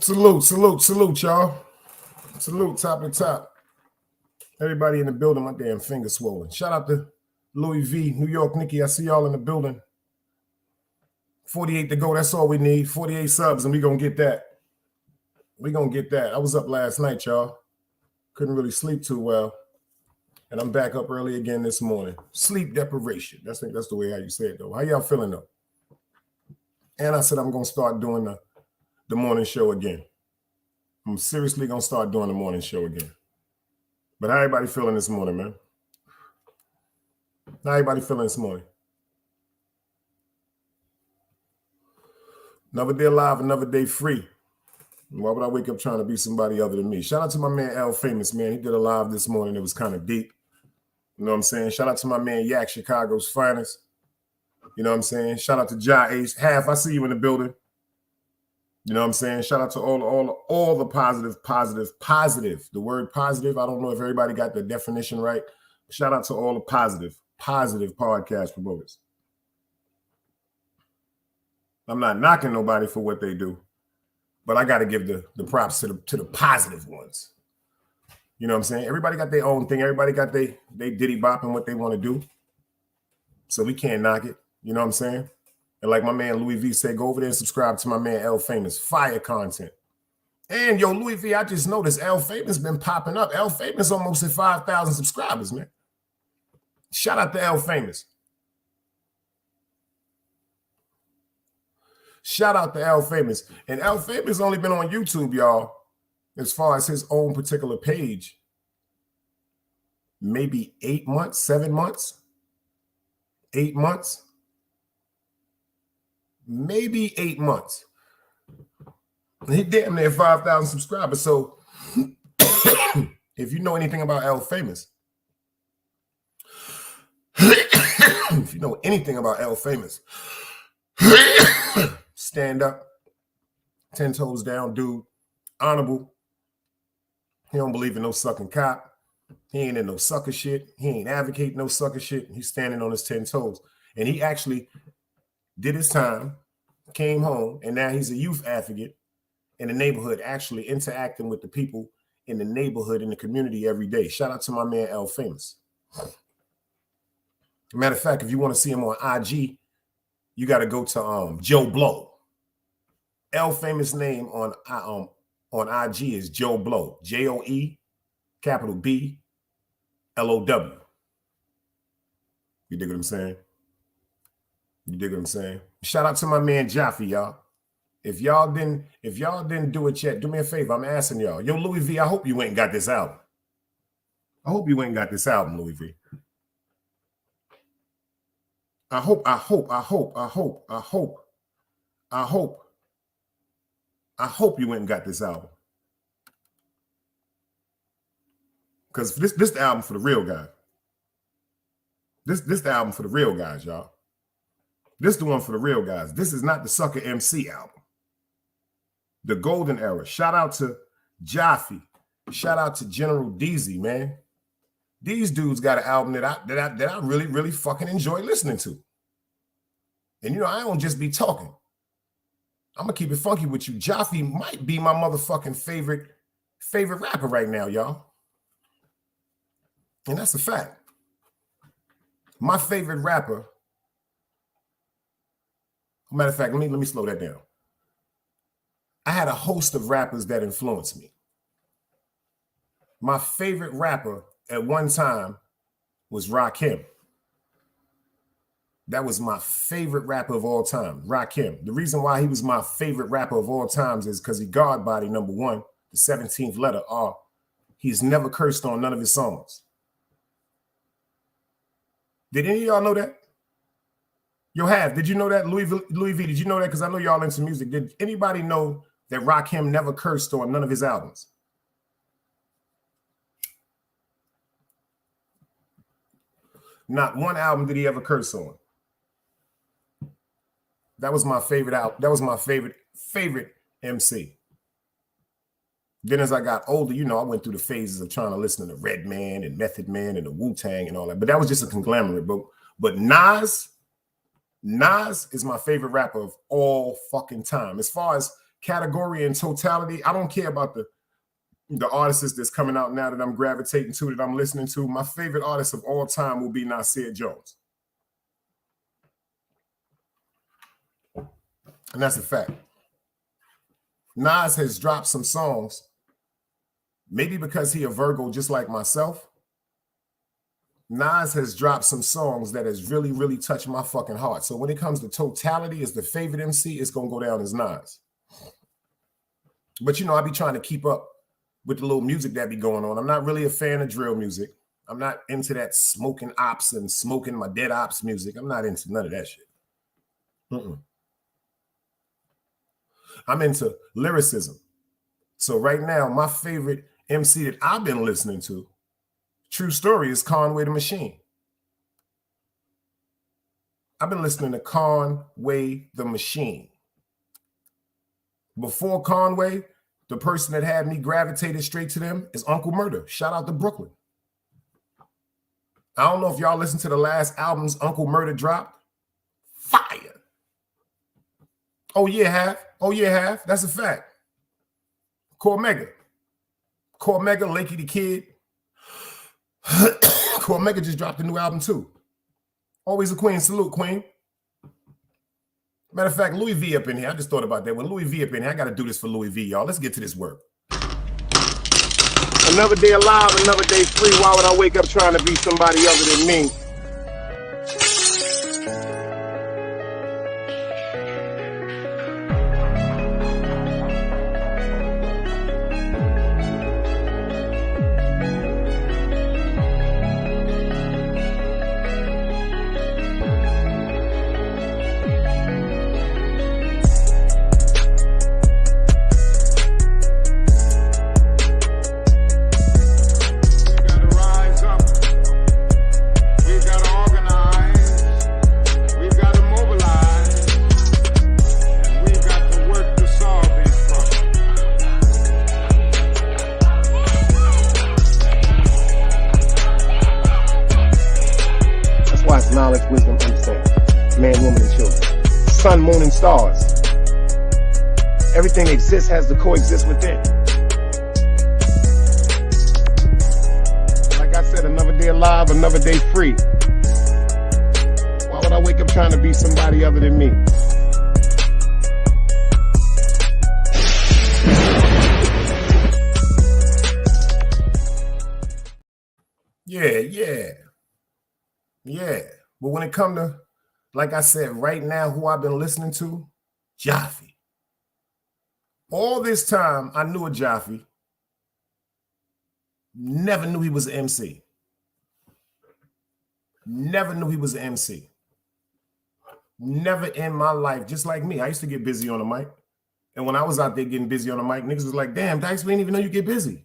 Salute, y'all. Salute, top to top. Everybody in the building, my damn finger swollen. Shout out to Louis V, New York, Nikki. I see y'all in the building. 48 to go. That's all we need. 48 subs, and we gonna get that. We gonna get that. I was up last night, y'all. Couldn't really sleep too well, and I'm back up early again this morning. Sleep deprivation. That's the way how you say it, though. How y'all feeling though? And I said I'm gonna start doing the morning show again. I'm seriously gonna start doing the morning show again. But how everybody feeling this morning, man? How everybody feeling this morning? Another day alive, another day free. Why would I wake up trying to be somebody other than me? Shout out to my man L Famous, man. He did a live this morning. It was kind of deep. You know what I'm saying? Shout out to my man Yak, Chicago's finest. You know what I'm saying? Shout out to Ja Ace. Half, I see you in the building. You know what I'm saying? Shout out to all the positive. The word positive, I don't know if everybody got the definition right. Shout out to all the positive podcast promoters. I'm not knocking nobody for what they do, but I got to give the props to the positive ones. You know what I'm saying? Everybody got their own thing. Everybody got they diddy bop and what they want to do. So we can't knock it. You know what I'm saying? And like my man Louis V said, go over there and subscribe to my man L Famous. Fire content. And yo, Louis V, I just noticed L Famous been popping up. L Famous almost at 5,000 subscribers, man. Shout out to L Famous. Shout out to L Famous. And L Famous only been on YouTube, y'all, as far as his own particular page, maybe 8 months, 7 months, 8 months. Maybe 8 months. He damn near 5,000 subscribers. So if you know anything about L Famous, if you know anything about L Famous, stand up, 10 toes down, dude, honorable. He don't believe in no sucking cop. He ain't in no sucker shit. He ain't advocating no sucker shit. He's standing on his 10 toes. And he actually did his time, came home, and now he's a youth advocate in the neighborhood, actually interacting with the people in the neighborhood, in the community every day. Shout out to my man L Famous. Matter of fact, if you want to see him on IG, you got to go to Joe Blow. L Famous name on IG is Joe Blow. JOE, capital B, LOW. You dig what I'm saying? You dig what I'm saying? Shout out to my man JOFFY, y'all. If y'all didn't do it yet, do me a favor. I'm asking y'all. Yo, Louis V, I hope you went and got this album. I hope you went and got this album, Louis V. I hope you went and got this album. Because this the album for the real guy. This the album for the real guys, y'all. This the one for the real guys. This is not the Sucker MC album. The golden era. Shout out to JOFFY. Shout out to General DZ, man. These dudes got an album that I really, really fucking enjoy listening to. And you know, I don't just be talking. I'm gonna keep it funky with you. JOFFY might be my motherfucking favorite rapper right now, y'all. And that's a fact. My favorite rapper. Matter of fact, let me slow that down. I had a host of rappers that influenced me. My favorite rapper at one time was Rakim. That was my favorite rapper of all time, Rakim. The reason why he was my favorite rapper of all times is because he guard body number one, the 17th letter R. He's never cursed on none of his songs. Did any of y'all know that? Yo, did you know that? Louis V, did you know that? Because I know y'all into music. Did anybody know that Rakim never cursed on none of his albums? Not one album did he ever curse on. That was my favorite album. That was my favorite MC. Then as I got older, you know, I went through the phases of trying to listen to Redman and Method Man and the Wu-Tang and all that. But that was just a conglomerate. But Nas is my favorite rapper of all fucking time. As far as category in totality, I don't care about the artists that's coming out now that I'm gravitating to, that I'm listening to. My favorite artist of all time will be Nasir Jones. And that's a fact. Nas has dropped some songs, maybe because he a Virgo just like myself. Nas has dropped some songs that has really, really touched my fucking heart. So when it comes to totality as the favorite MC, it's going to go down as Nas. But, you know, I be trying to keep up with the little music that be going on. I'm not really a fan of drill music. I'm not into that smoking ops and smoking my dead ops music. I'm not into none of that shit. I'm into lyricism. So right now, my favorite MC that I've been listening to, true story, is Conway the Machine. I've been listening to Conway the Machine. Before Conway, the person that had me gravitated straight to them is Uncle Murder. Shout out to Brooklyn. I don't know if y'all listened to the last albums Uncle Murder dropped. Fire. Oh, yeah, have. Oh, yeah, have. That's a fact. Cormega, Lakey the Kid. Cormega just dropped a new album too. Always a queen. Salute, queen. Matter of fact, Louis V up in here. I just thought about that. When Louis V up in here, I got to do this for Louis V, y'all. Let's get to this work. Another day alive, another day free. Why would I wake up trying to be somebody other than me? Knowledge, wisdom, understanding. Man, woman, and children. Sun, moon, and stars. Everything exists has to coexist within. Like I said, another day alive, another day free. Why would I wake up trying to be somebody other than me? Yeah. But when it come to, like I said, right now, who I've been listening to, JOFFY. All this time, I knew a JOFFY. Never knew he was an MC. Never knew he was an MC. Never in my life, just like me. I used to get busy on the mic. And when I was out there getting busy on the mic, niggas was like, damn, Dice, we didn't even know you get busy.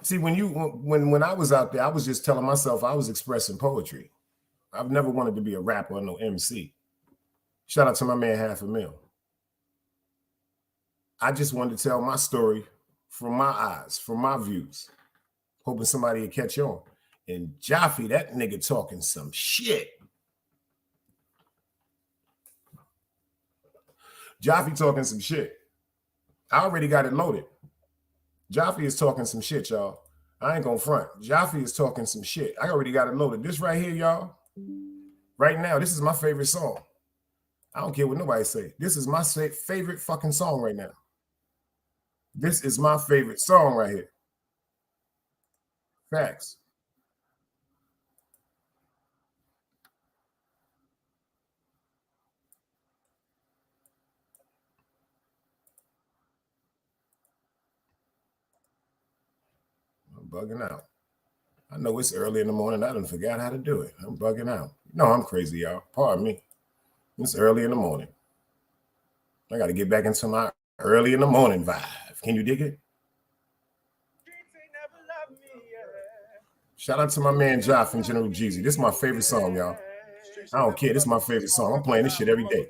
See, when I was out there, I was just telling myself I was expressing poetry. I've never wanted to be a rapper or no MC. Shout out to my man $500,000. I just wanted to tell my story from my eyes, from my views, hoping somebody would catch on. And JOFFY, that nigga talking some shit. JOFFY talking some shit. I already got it loaded. JOFFY is talking some shit, y'all. I ain't gonna front. JOFFY is talking some shit. I already got it loaded. This right here, y'all. Right now, this is my favorite song. I don't care what nobody say. This is my favorite fucking song right now. This is my favorite song right here. Facts. Bugging out. I know it's early in the morning. I done forgot how to do it. I'm bugging out. No, I'm crazy, y'all. Pardon me. It's early in the morning. I got to get back into my early in the morning vibe. Can you dig it? Shout out to my man Joff and General Jeezy. This is my favorite song, y'all. I don't care. This is my favorite song. I'm playing this shit every day.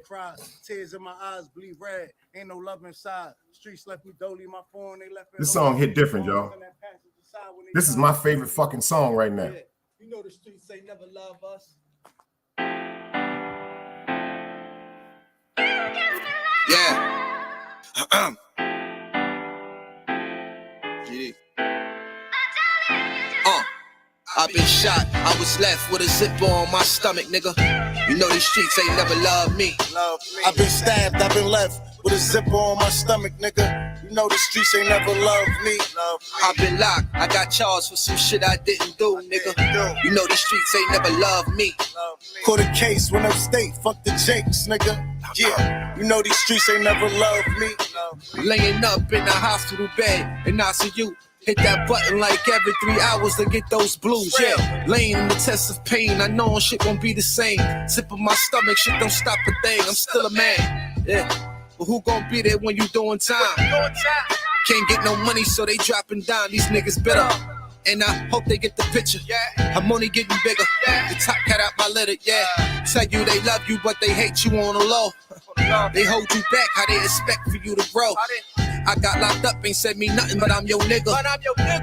Tears in my eyes bleed red. Ain't no love inside. Streets left me dolly. My phone, they left. This song hit different, y'all. This is my favorite fucking song right now. You know the streets say never love us. Yeah. I've been shot, I was left with a zipper on my stomach, nigga. You know these streets ain't never loved me. I've been stabbed, I've been left with a zipper on my stomach, nigga. You know the streets ain't never loved me. I've been locked, I got charged for some shit I didn't do, nigga. You know the streets ain't never loved me. Caught a case, went upstate, fuck the Jakes, nigga. Yeah, you know these streets ain't never loved me. Laying up in the hospital bed in ICU. Hit that button like every 3 hours to get those blues, yeah. Laying in the test of pain, I know shit won't be the same. Sipping my stomach, shit don't stop a thing, I'm still a man, yeah. But who gon' be there when you doing time? Can't get no money, so they dropping down, these niggas bitter. And I hope they get the picture, I'm only getting bigger. The top cat out my litter, yeah. Tell you they love you, but they hate you on the low. They hold you back, how they expect for you to grow. I got locked up, ain't said me nothing, but I'm your nigga.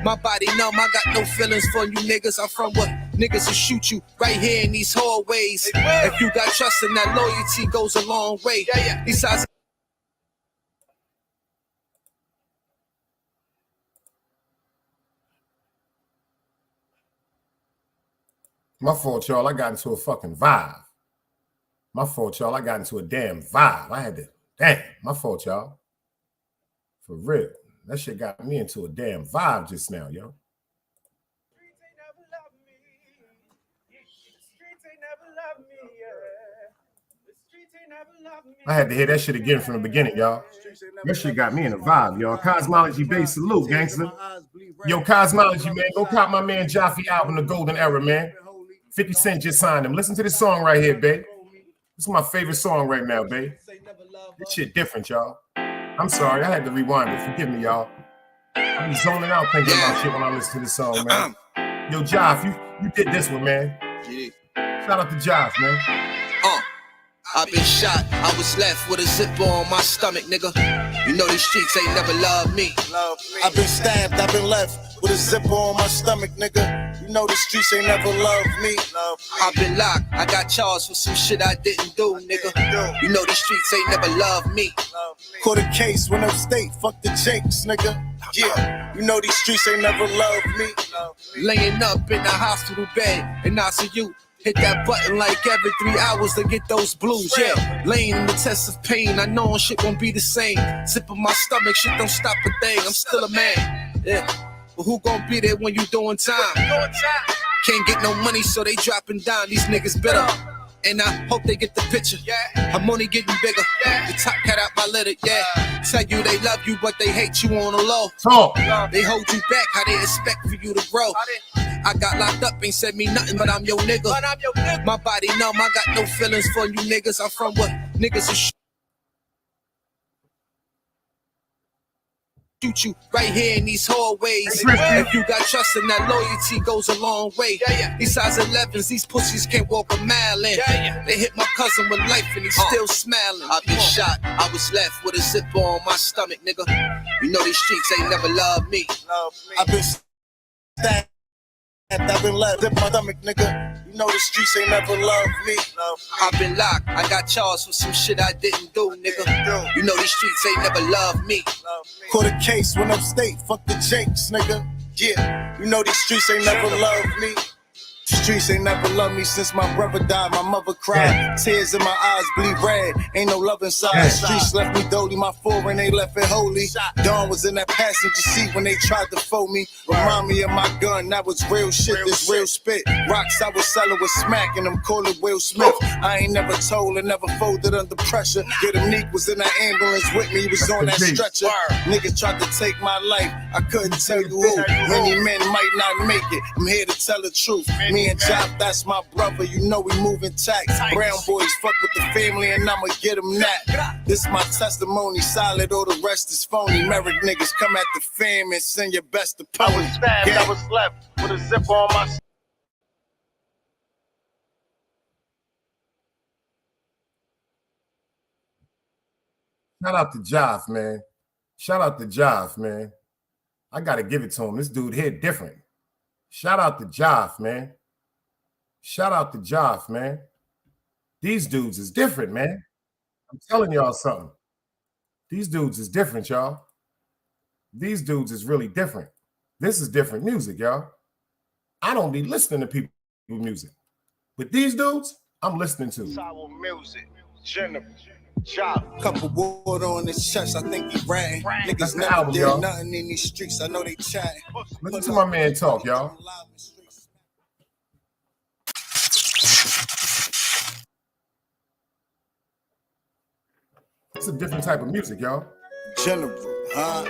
My body numb, I got no feelings for you niggas. I'm from what niggas will shoot you right here in these hallways. If you got trust in that, loyalty goes a long way. Besides, my fault, y'all. I got into a fucking vibe. My fault, y'all. I got into a damn vibe. I had to, damn, my fault, y'all. For real. That shit got me into a damn vibe just now, yo. I had to hear that shit again from the beginning, y'all. That shit got me in a vibe, y'all. Cosmology Base, salute, gangster. Yo, Cosmology, man. Go cop my man JOFFY album, The Golden Era, man. 50 Cent just signed him. Listen to this song right here, babe. This is my favorite song right now, babe. This shit different, y'all. I'm sorry, I had to rewind it. Forgive me, y'all. I be zoning out thinking about shit when I listen to this song, man. Yo, Joff, you did this one, man. Shout out to Joff, man. I've been shot, I was left with a zipper on my stomach, nigga. You know these streets ain't never loved me. I've been stabbed, I've been left with a zipper on my stomach, nigga. You know the streets ain't never loved me. I've been locked, I got charged for some shit I didn't do, nigga. You know the streets ain't never loved me. Caught a case, went upstate, fuck the Jakes, nigga. Yeah, you know these streets ain't never loved me. Laying up in the hospital bed in ICU. Hit that button like every 3 hours to get those blues, yeah. Laying in the test of pain, I know shit won't be the same. Sipping my stomach, shit don't stop a thing, I'm still a man, yeah. But who gon' be there when you doing time? Can't get no money, so they dropping down, these niggas bitter. And I hope they get the picture, I'm only getting bigger. The top cat out my litter, yeah. Tell you they love you, but they hate you on the low. They hold you back, how they expect for you to grow. I got locked up, ain't said me nothing, but I'm your nigga. My body numb, I got no feelings for you niggas. I'm from what niggas will shoot you right here in these hallways. If you got trust in that, loyalty goes a long way. These size 11s, these pussies can't walk a mile in. They hit my cousin with life and he's still smiling. I've been shot, I was left with a zipper on my stomach, nigga. You know these streets ain't never loved me. I've been stabbed, I've been left in my stomach, nigga. You know the streets ain't never loved me. I've been locked, I got charged for some shit I didn't do, nigga. You know these streets ain't never loved me. Caught a case, went upstate, fuck the Jakes, nigga. Yeah, you know these streets ain't never loved me. Streets ain't never loved me since my brother died. My mother cried, tears in my eyes bleed red. Ain't no love inside. The streets left me dirty, my foreign they left it holy. Dawn was in that passenger seat when they tried to fold me. Remind me of my gun, that was real shit, this real spit. Rocks I was selling was smacking them, call it Will Smith. I ain't never told and never folded under pressure. Yeah, the Neek was in that ambulance with me, he was on that stretcher. Niggas tried to take my life, I couldn't tell you who. Many men might not make it, I'm here to tell the truth. Me and Joff, that's my brother, you know we moving tax. Brown boys fuck with the family and I'ma get them that. This my testimony, solid, all the rest is phony. Merrick niggas come at the fam and send your best opponent. I was stabbed, I was left with a zipper on my... Shout out to Joff, man. Shout out to Joff, man. I gotta give it to him. This dude here different. Shout out to Joff, man. Shout out to Joff, man. These dudes is different, man. I'm telling y'all something. These dudes is different, y'all. These dudes is really different. This is different music, y'all. I don't be listening to people's music, but these dudes, I'm listening to. Sour music, Jennifer, Job. Couple water on his chest, I think he ran. Niggas never album, did y'all. nothing in these streets, I know they chatting. Listen to my man talk, y'all. It's a different type of music, y'all. General, huh?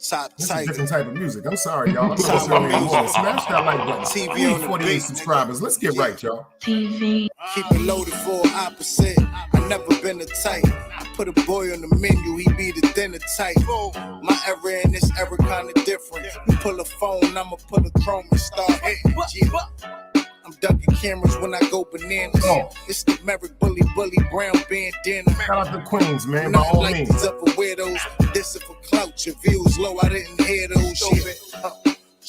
Top It's a tiger. different type of music. I'm sorry, y'all. Smash that like button. TV We need on the 48 beat, subscribers. nigga. Let's get right, y'all. Keep it loaded for opposite. I never been a type. I put a boy on the menu, he be the dinner type. My era and this era kinda different. You pull a phone, I'ma pull a chrome and start hitting. Yeah. I'm ducking cameras when I go bananas. Oh. It's the Merrick Bully Brown bandana. Shout out to Queens, man. By Nothing all like means. these upper weirdos. This is for clout. Your views low, I didn't hear those shit.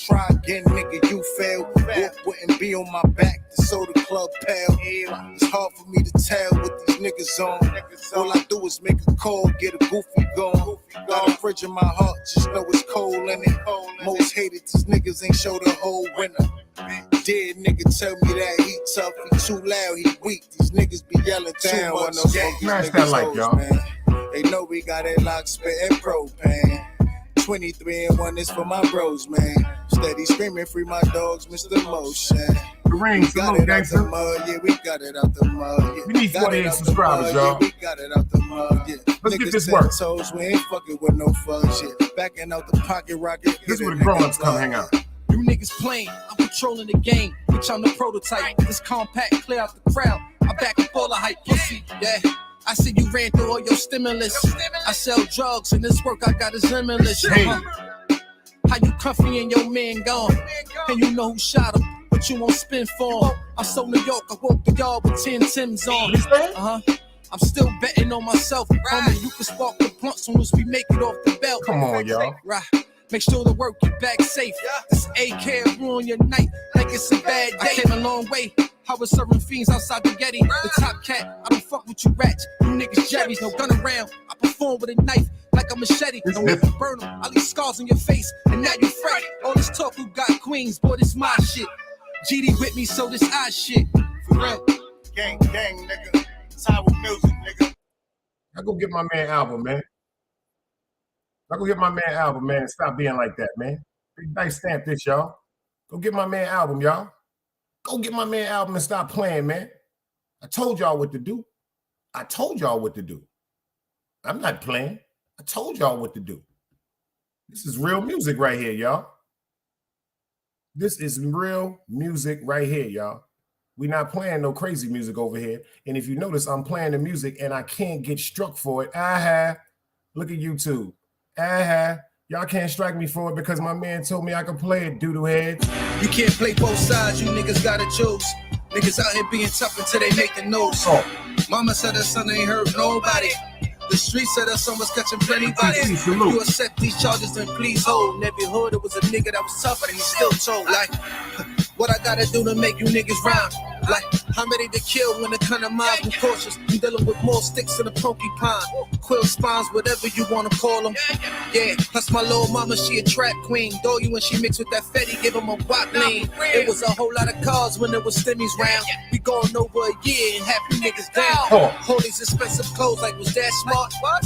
Try again, nigga, you fail. Wolf wouldn't be on my back, the soda club pal. It's hard for me to tell what these niggas on. All I do is make a call, get a goofy going. Got a fridge in my heart, just know it's cold in it. Most hated, these niggas ain't show the whole winner. Dead nigga tell me that he tough, he too loud, he weak. These niggas be yelling too much. Smash that like, y'all. Man. They know we got it locked, spitting propane. 23 and 1 is for my bros, man. Steady screaming, free my dogs, Mr. Motion. The ring, Got salute, it out the gangster. mud, yeah, we got it out the mud. Yeah. We need Got it 48 out the subscribers, mud, y'all. Yeah, we got it out the mud, yeah. Let's get Niggas this 10 work. toes, we ain't fucking with no fudge, yeah. Backing out the pocket rocket. This is get where a the nigga grown-ups come blood. hang out. You niggas playing, I'm controlling the game. Bitch, I'm the prototype. This compact, clear out the crowd. I back up all the hype, pussy, yeah. I see you ran through all your stimulus. I sell drugs, and this work I got is limitless. Hey. How you comfy and your man gone? And you know who shot him, but you won't spin for him. I'm so New York, I woke the yard with 10 Timbs on. I'm still betting on myself. Homie, you can spark the blunt soon as we make it off the belt. Come on, y'all. Right. Make sure the work get back safe. This AK ruin your night like it's a bad day. I came a long way. I was serving fiends outside the Getty. The top cat, I don't fuck with you rats. You niggas jerrys, no gun around. I perform with a knife like a machete. Don't let me burn them. I leave scars on your face, and now you fret. All this talk you got Queens, boy, this my shit. GD with me, so this I shit. For real. Gang, nigga. Sour music, nigga. I go get my man album, man. I go get my man album, man, and stop being like that, man. Big dice stamp this, y'all. Go get my man album, y'all. Go get my man album and stop playing, man. I told y'all what to do. I told y'all what to do. I'm not playing. I told y'all what to do. This is real music right here, y'all. This is real music right here, y'all. We're not playing no crazy music over here. And if you notice, I'm playing the music and I can't get struck for it. Look at YouTube. Y'all can't strike me for it because my man told me I could play it, doodle head. You can't play both sides, you niggas gotta choose. Niggas out here being tough until they make the news. Mama said her son ain't hurt nobody. The street said her son was catching plenty bodies. If you accept these charges, then please hold. In every hood, it was a nigga that was tough, and he still told. Like, what I gotta do to make you niggas rhyme? Like, I'm ready to kill when the kind of mind I'm cautious. I'm dealing with more sticks than a porcupine. Quill spines, whatever you wanna call them. Yeah, plus my little mama, she a trap queen. Though you when she mixed with that Fetty, give him a wop lean. It was a whole lot of cars when there was stimmies round. We going over a year and half you niggas down. All these expensive clothes, like was that smart?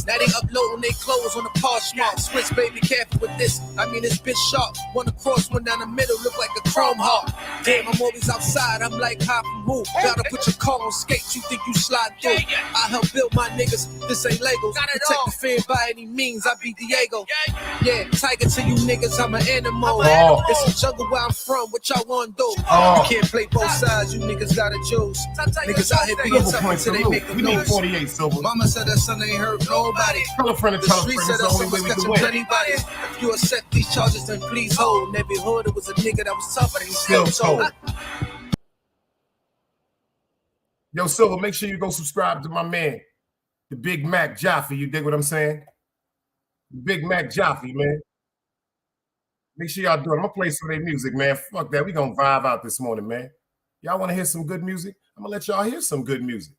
Now they uploading their clothes on the Poshmark. Switch, baby, careful with this. I mean, this bitch sharp. One across, one down the middle, look like a chrome heart. Damn, I'm always outside. I'm like, hop and move. Gotta put your car on skates. You think you slide through? I help build my niggas. This ain't Legos. Protect the fan by any means. I be Diego. Yeah, tiger to you niggas. I'm an animal. It's a jungle where I'm from. What y'all want to do? You can't play both sides. You niggas gotta choose. Niggas out here being tough until they make the We need noise. 48 silver. Mama said her son ain't hurt nobody. Tell a friend, The tell a street friend. said It's her the only son way was we can catching win. plenty bodies. If you accept these charges, then please hold. In every hood, it was a nigga that was tough, and he still told. Yo, Silver, make sure you go subscribe to my man, the Big Mac JOFFY. You dig what I'm saying? Big Mac JOFFY, man. Make sure y'all do it. I'm gonna play some of their music, man. Fuck that. We gonna vibe out this morning, man. Y'all want to hear some good music? I'm gonna let y'all hear some good music.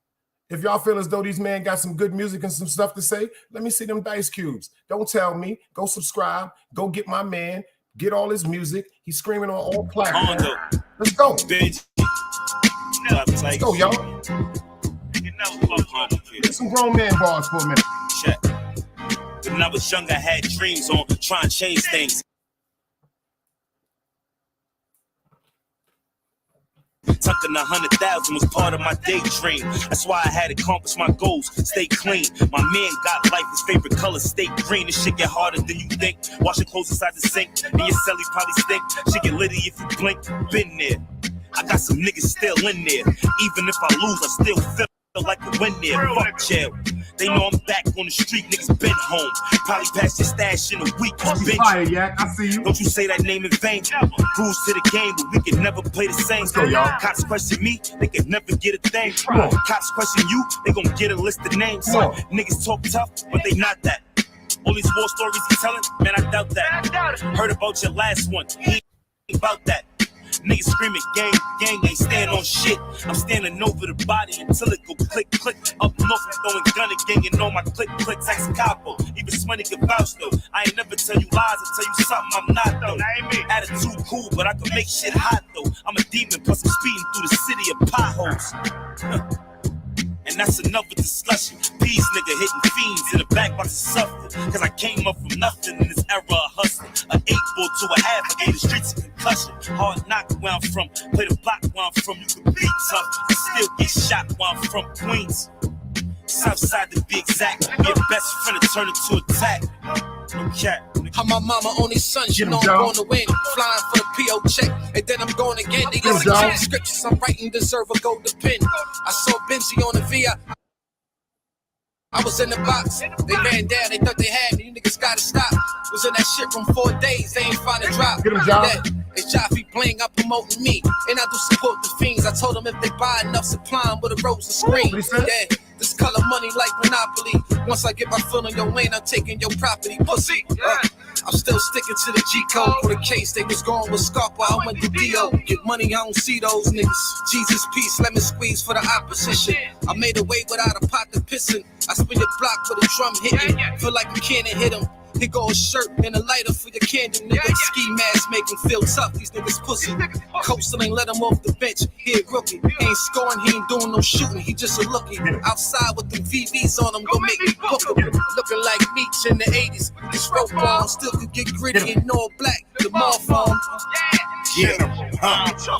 If y'all feel as though these men got some good music and some stuff to say, let me see them Dice Cubes. Don't tell me. Go subscribe. Go get my man. Get all his music. He's screaming on all platforms. Let's go. Let's go, y'all. Get some grown man bars for a minute. Check. When I was younger, I had dreams on trying to change things. Tucking 100,000 was part of my daydream. That's why I had to accomplish my goals. Stay clean. My man got life. His favorite color, stay green. This shit get harder than you think. Washing clothes inside the sink, and your celly probably stink. Shit get litty if you blink. Been there. I got some niggas still in there. Even if I lose, I still feel like a win there. Fuck jail. They know I'm back on the street, niggas been home. Probably passed your stash in a week. Fire, Yak. I see you. Don't you say that name in vain. Rules to the game, but we can never play the same. Let's go, y'all. Cops question me, they can never get a thing. Cops question you, they gon' get a list of names. Niggas talk tough, but they not that. All these war stories you telling, man, I doubt that. Heard about your last one, he ain't about that. Niggas screaming, gang, ain't stand on shit. I'm standing over the body until it go click, click. Up north, I'm throwing gun again, and all my click, clicks. Ex capo, even Smoney can vouch though. I ain't never tell you lies, I tell you something I'm not though. Attitude cool, but I can make shit hot though. I'm a demon, plus I'm speeding through the city of potholes. And that's another discussion. These niggas hitting fiends in the back about to suffer. Cause I came up from nothing in this era of hustling. An 8 ball to a half, I gave the streets a concussion. Hard knock where I'm from, play the block where I'm from. You can be tough, and still get shot where I'm from, Queens. Southside to be exact. Be your best friend to turn into attack. No cat. I'm my mama only son, you know I'm going to win. Flying for the PO check, and then I'm going again. They listen to the scriptures I'm writing, deserve a golden pin. I saw Benji on the VI. I was in the box, they ran down, they thought they had me. You niggas gotta stop. Was in that shit room 4 days, they ain't find a drop. Get him, John. It's Joffy Bling, I'm promoting me. And I do support the fiends. I told them if they buy enough, supply them with a rose to scream. Yeah, this color money like Monopoly. Once I get my foot on your lane, I'm taking your property, pussy. I'm still sticking to the G code for the case. They was going with Scarpa, I went to D.O. Get money, I don't see those niggas. Jesus peace, lemon squeeze for the opposition. I made a way without a pot to pissin'. I spin the block with a drum hitting. Feel like a cannon hit him. Here go a shirt and a lighter for your candle, nigga. Ski mask make him feel tough. These niggas pussy. Coastal ain't let him off the bench. He a rookie. He ain't scoring, he ain't doing no shooting. He just a lookie. Outside with them VVs on him, go make me book him. Looking like Meech in the 80s. This rope ball still could get gritty and all black. The mall phone.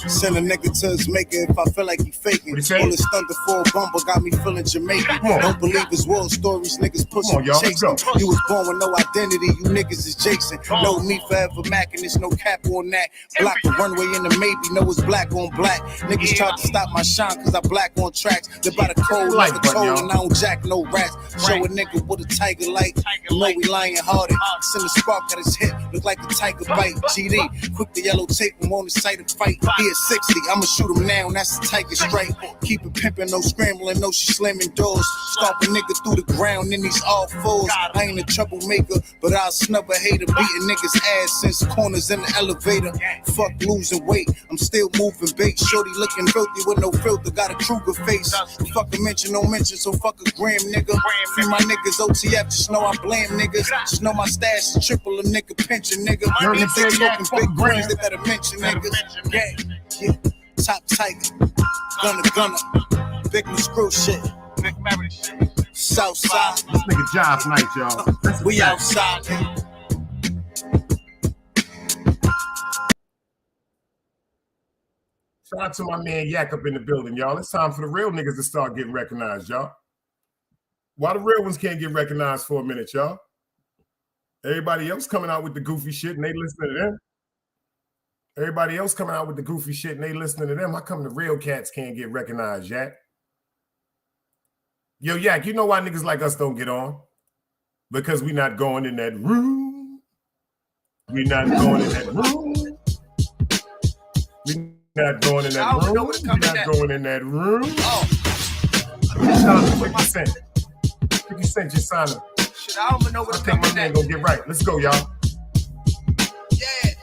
Send a nigga to his maker if I feel like he faking. All this thunder for a bumper got me feeling Jamaican. Don't believe his world stories, niggas pushing and chasing. You was born with no identity, you niggas is Jason. Know me forever Mac and there's no cap on that. Block the runway in the maybe, know it's black on black. Niggas tried to stop my shine cause I black on tracks. They by the code like a toll and I don't jack no rats. Show a nigga with a tiger light, you know we lying hearted. Send a spark at his hip, look like a tiger bite. GD, quick the yellow tape, I'm on the site of fight. He at 60, I'ma shoot him now, that's the tiger strike. Keep it pimping, no scrambling, no she slamming doors. Stomp a nigga through the ground in these all fours. I ain't a troublemaker, but I'll snub a hater. Beating niggas ass since corners in the elevator. Fuck losing weight, I'm still moving bait. Shorty looking filthy with no filter, got a Kruger face. Fuck a mention, no mention, so fuck a gram, nigga. Free my niggas, OTF, just know I blame niggas. Just know my stash is triple a nigga pension, nigga. If they smoking big greens, they better mention niggas. Yeah, top tiger, gunner, big screw shit. Southside, this nigga Josh night, y'all. We outside. Shout out to my man Yak up in the building, y'all. It's time for the real niggas to start getting recognized, y'all. Why the real ones can't get recognized for a minute, y'all? Everybody else coming out with the goofy shit and they listening to them. Everybody else coming out with the goofy shit and they listening to them. How come the real cats can't get recognized, Yak? Yo, Yak, you know why niggas like us don't get on? Because we not going in that room. We not going in that room. We not going in that room. We not going in that room. Oh. Shout out to 50 Cent. 50 Cent just signed him. Shit, I don't even know what I think my man gonna get right. Let's go, y'all. Yeah.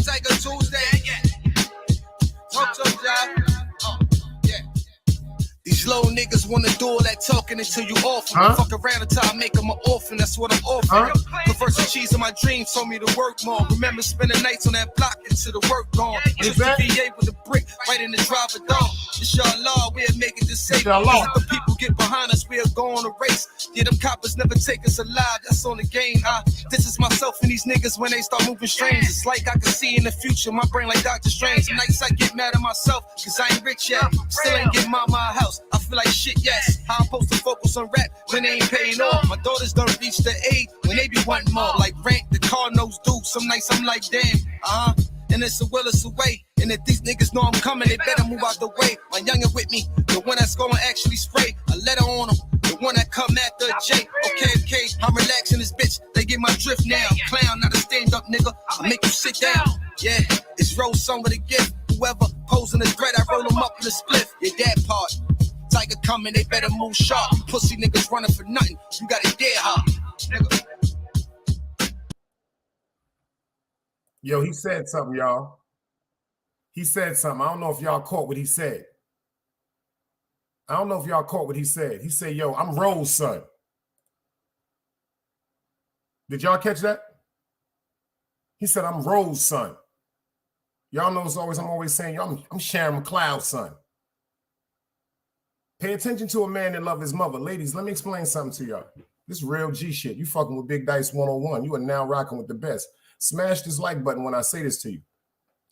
Tiger Tuesday. Talk to him, John. Yeah. These low niggas wanna do all that talking until you off. Fuck around until I make them an orphan. That's what I'm offering. Converse with cheese in my dreams told me to work more. Remember spending nights on that block until the work gone. Just the VA with a brick right in the driver door. Inshallah, we'll make it to safe. Let the people get behind us, we'll go on a race. Yeah, them coppers never take us alive. That's on the game. This is myself and these niggas when they start moving strange. It's like I can see in the future. My brain like Dr. Strange. Some nights I get mad at myself cause I ain't rich yet. Still ain't get mama a house. I feel like shit, yes. How I'm supposed to focus on rap when they ain't paying off. My daughters don't reach the age when they be wanting more. Like rent, the car knows due. Some nights I'm like, damn, and it's a will, it's a way. And if these niggas know I'm coming, they better move out the way. My youngin' with me, the one that's gonna actually spray a letter on them. The one that come after a J. Okay, I'm relaxing this bitch. They get my drift now. Clown, not a stand-up nigga. I make you sit down. Yeah, it's roll some with a gift. Whoever posing the threat, I roll them up in a spliff. Yeah, that part. Tiger coming, they better move sharp. You pussy niggas running for nothing. You got a dead heart, nigga. Yo, he said something, y'all. He said something. I don't know if y'all caught what he said. He said, yo, I'm Rose son. Did y'all catch that? He said, I'm Rose son. Y'all know I'm always saying, yo, I'm Sharon McLeod's son. Pay attention to a man that loves his mother. Ladies, let me explain something to y'all. This real G shit. You fucking with Big Dice 101. You are now rocking with the best. Smash this like button when I say this to you.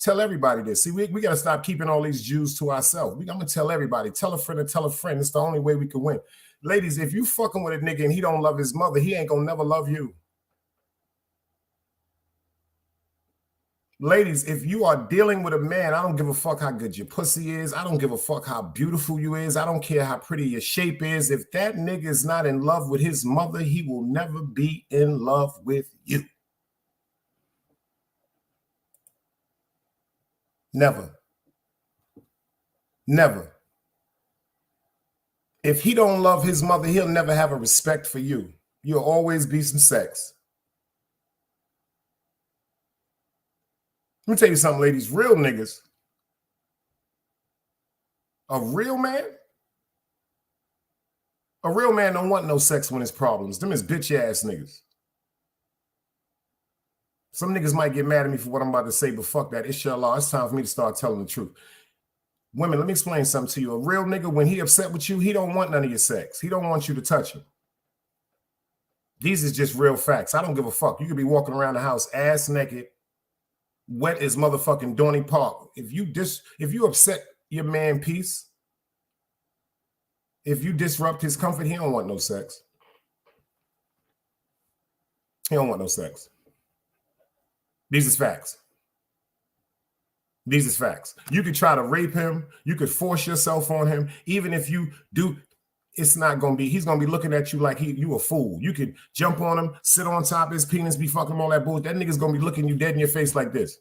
Tell everybody this. See, we got to stop keeping all these Jews to ourselves. I'm going to tell everybody. Tell a friend and tell a friend. It's the only way we can win. Ladies, if you fucking with a nigga and he don't love his mother, he ain't going to never love you. Ladies, if you are dealing with a man, I don't give a fuck how good your pussy is. I don't give a fuck how beautiful you is. I don't care how pretty your shape is. If that nigga is not in love with his mother, he will never be in love with you. Never. Never. If he don't love his mother, he'll never have a respect for you. You'll always be some sex. Let me tell you something, ladies. Real niggas. A real man don't want no sex when it's problems. Them is bitch ass niggas. Some niggas might get mad at me for what I'm about to say, but fuck that. Inshallah, it's time for me to start telling the truth. Women, let me explain something to you. A real nigga, when he upset with you, he don't want none of your sex. He don't want you to touch him. These is just real facts. I don't give a fuck. You could be walking around the house ass naked, wet as motherfucking Dorney Park. If you upset your man peace, if you disrupt his comfort, he don't want no sex. He don't want no sex. These is facts. These is facts. You could try to rape him. You could force yourself on him. Even if you do, it's not going to be, he's going to be looking at you like you a fool. You could jump on him, sit on top of his penis, be fucking all that bullshit. That nigga's going to be looking you dead in your face like this.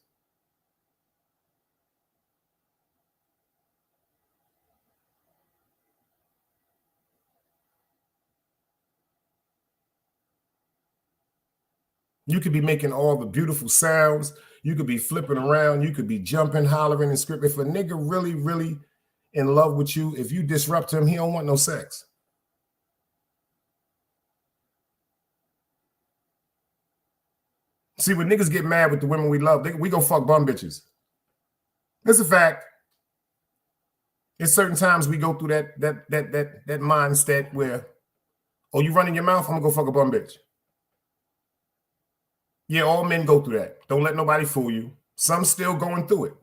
You could be making all the beautiful sounds. You could be flipping around. You could be jumping, hollering, and scripting. If a nigga really, really in love with you, if you disrupt him, he don't want no sex. See, when niggas get mad with the women we love, we go fuck bum bitches. It's a fact. It's certain times we go through that mindset where, oh, you running your mouth? I'm gonna go fuck a bum bitch. Yeah, all men go through that. Don't let nobody fool you. Some still going through it.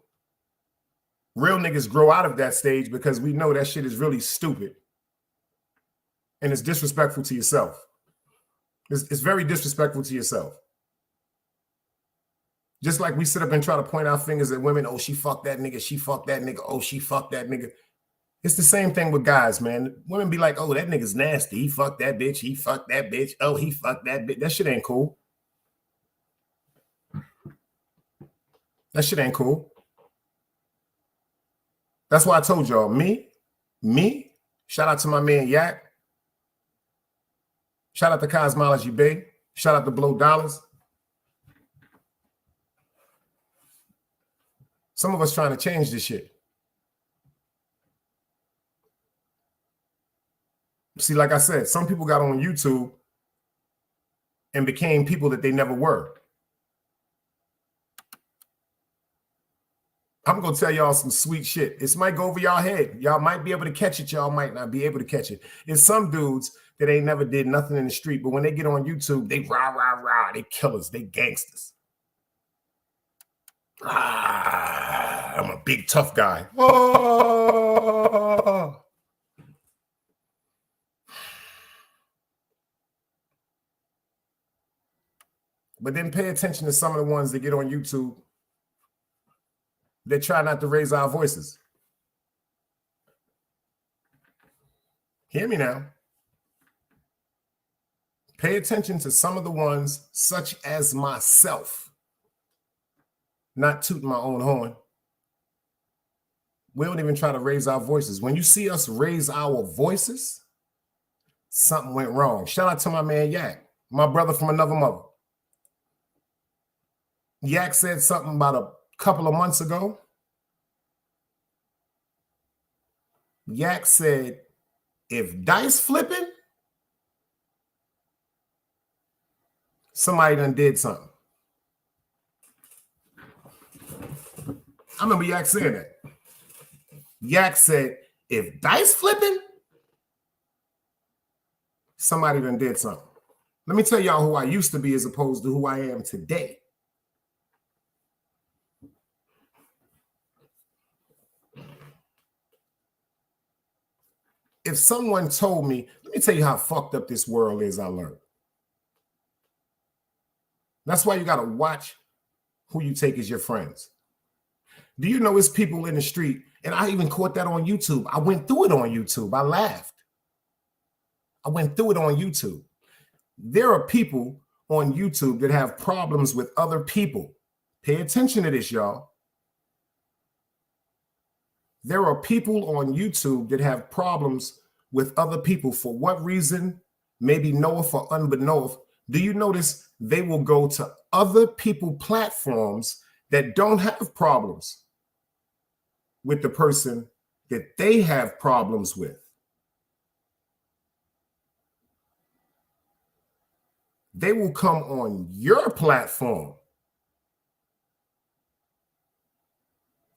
Real niggas grow out of that stage because we know that shit is really stupid. And it's disrespectful to yourself. It's very disrespectful to yourself. Just like we sit up and try to point our fingers at women. Oh, she fucked that nigga. She fucked that nigga. Oh, she fucked that nigga. It's the same thing with guys, man. Women be like, oh, that nigga's nasty. He fucked that bitch. He fucked that bitch. Oh, he fucked that bitch. That shit ain't cool. That shit ain't cool. That's why I told y'all, me, shout out to my man Yak. Shout out to Cosmology Bay. Shout out to Blow Dollars. Some of us trying to change this shit. See, like I said, some people got on YouTube and became people that they never were. I'm going to tell y'all some sweet shit. This might go over y'all head. Y'all might be able to catch it. Y'all might not be able to catch it. It's some dudes that ain't never did nothing in the street, but when they get on YouTube, they rah, rah, rah. They killers. They gangsters. I'm a big tough guy. Oh. But then pay attention to some of the ones that get on YouTube that try not to raise our voices. Hear me now. Pay attention to some of the ones such as myself. Not tooting my own horn. We don't even try to raise our voices. When you see us raise our voices, something went wrong. Shout out to my man Yak, my brother from another mother. Yak said something about a couple of months ago. Yak said, if dice flipping, somebody done did something. I remember Yak saying that. Yak said, if dice flipping, somebody done did something. Let me tell y'all who I used to be as opposed to who I am today. If someone told me, let me tell you how fucked up this world is, I learned. That's why you got to watch who you take as your friends. Do you know it's people in the street, and I even caught that on YouTube. I went through it on YouTube. I laughed. I went through it on YouTube. There are people on YouTube that have problems with other people. Pay attention to this, y'all. There are people on YouTube that have problems with other people. For what reason? Maybe knoweth or unbeknoweth. Do you notice they will go to other people platforms that don't have problems with the person that they have problems with? They will come on your platform.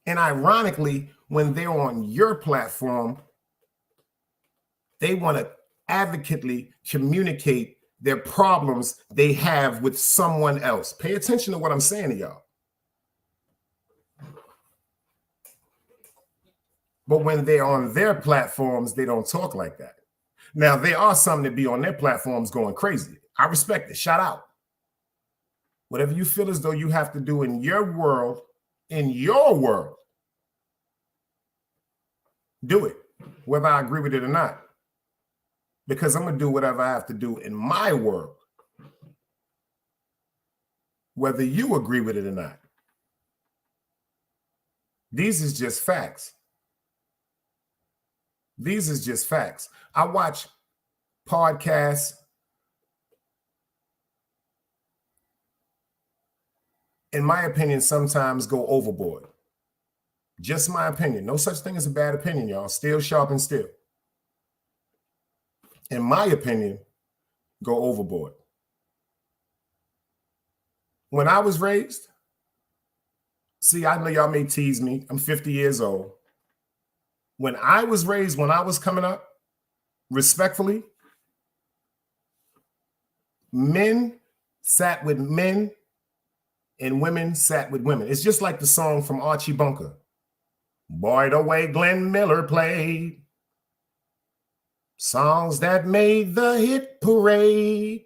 And ironically, when they're on your platform, they want to advocately communicate their problems they have with someone else. Pay attention to what I'm saying to y'all. But when they're on their platforms, they don't talk like that. Now, there are some that be on their platforms going crazy. I respect it. Shout out. Whatever you feel as though you have to do in your world, do it, whether I agree with it or not. Because I'm going to do whatever I have to do in my world, whether you agree with it or not. These is just facts. These is just facts. I watch podcasts, in my opinion, sometimes go overboard. Just my opinion. No such thing as a bad opinion, y'all. Still sharp and still. In my opinion, go overboard. When I was raised, see, I know y'all may tease me. I'm 50 years old. When I was raised, when I was coming up, respectfully, men sat with men and women sat with women. It's just like the song from Archie Bunker. Boy, the way Glenn Miller played songs that made the hit parade.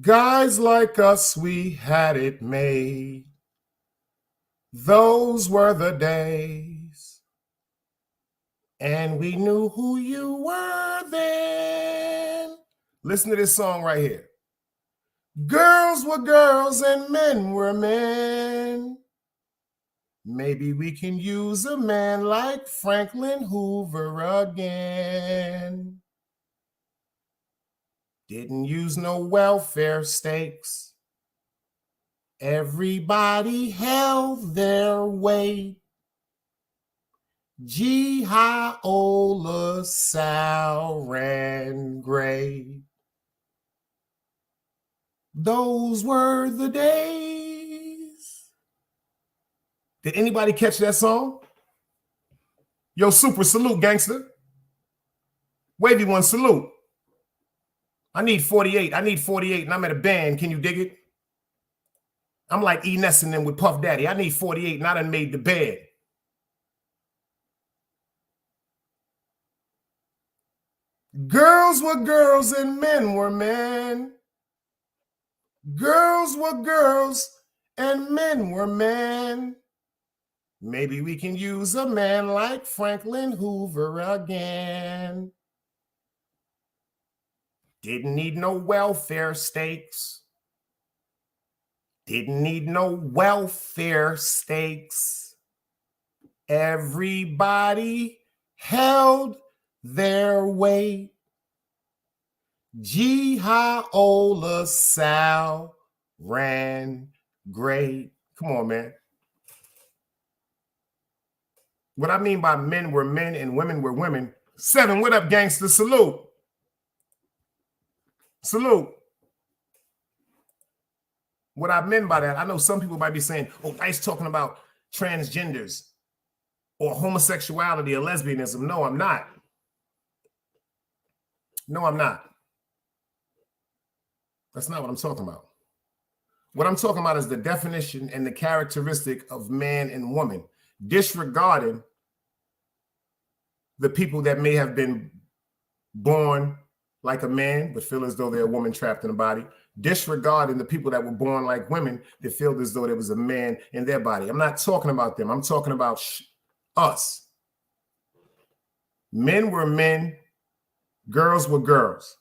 Guys like us, we had it made. Those were the days. And we knew who you were then. Listen to this song right here. Girls were girls and men were men. Maybe we can use a man like Franklin Hoover again. Didn't use no welfare stakes. Everybody held their weight. Jehola Sal ran great. Those were the days. Did anybody catch that song? Yo, super salute, gangster. Wavy one, salute. I need 48. I need 48, and I'm at a band. Can you dig it? I'm like E. Ness and them with Puff Daddy. I need 48, and I done made the bed. Girls were girls and men were men. Girls were girls and men were men. Maybe we can use a man like Franklin Hoover again. Didn't need no welfare stakes. Didn't need no welfare stakes. Everybody held their weight. Jehola Sal ran great. Come on, man. What I mean by men were men and women were women. 7, what up, gangster? Salute. Salute. What I meant by that, I know some people might be saying, oh, Dice talking about transgenders or homosexuality or lesbianism. No, I'm not. No, I'm not. That's not what I'm talking about. What I'm talking about is the definition and the characteristic of man and woman, disregarding the people that may have been born like a man but feel as though they're a woman trapped in a body, disregarding the people that were born like women that feel as though there was a man in their body. I'm not talking about them. I'm talking about us. Men were men. Girls were girls.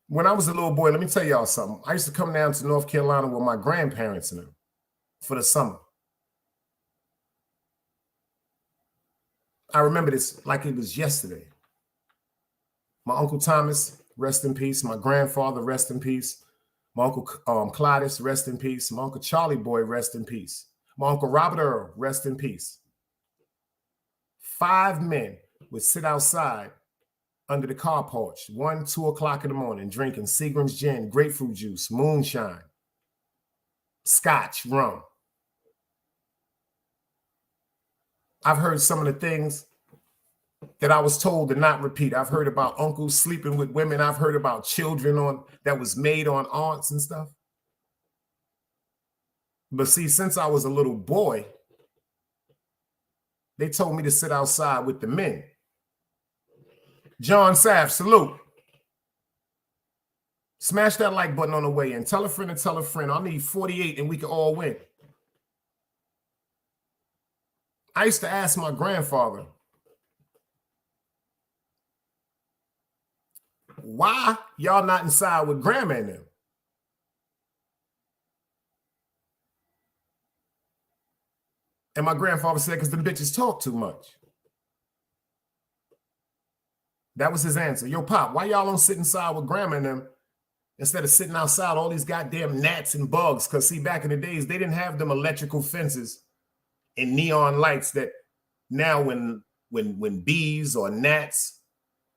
When I was a little boy, let me tell y'all something. I used to come down to North Carolina with my grandparents and them for the summer. I remember this like it was yesterday. My Uncle Thomas, rest in peace. My grandfather, rest in peace. My Uncle Clydes, rest in peace. My Uncle Charlie Boy, rest in peace. My Uncle Robert Earl, rest in peace. 5 men would sit outside under the car porch, 1, 2 o'clock in the morning, drinking Seagram's gin, grapefruit juice, moonshine, scotch, rum. I've heard some of the things that I was told to not repeat. I've heard about uncles sleeping with women. I've heard about children that was made on aunts and stuff. But see, since I was a little boy, they told me to sit outside with the men. John Saff, salute. Smash that like button on the way in. Tell a friend and tell a friend. I need 48 and we can all win. I used to ask my grandfather, why y'all not inside with grandma and them? And my grandfather said, because the bitches talk too much. That was his answer. Yo, Pop, why y'all don't sit inside with grandma and them instead of sitting outside all these goddamn gnats and bugs? Because see, back in the days, they didn't have them electrical fences and neon lights that now when bees or gnats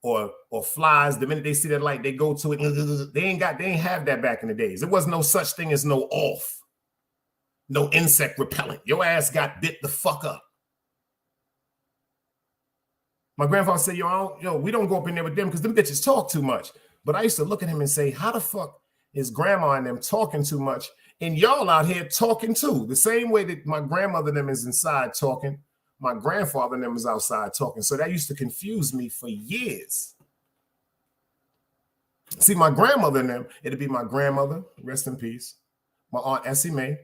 or flies, the minute they see that light, they go to it. They ain't have that back in the days. There was no such thing as no off, no insect repellent. Your ass got bit the fuck up. My grandfather said, yo, we don't go up in there with them because them bitches talk too much. But I used to look at him and say, how the fuck is grandma and them talking too much? And y'all out here talking too. The same way that my grandmother and them is inside talking, my grandfather and them is outside talking. So that used to confuse me for years. See, my grandmother and them, it'd be my grandmother, rest in peace, my Aunt Essie Mae,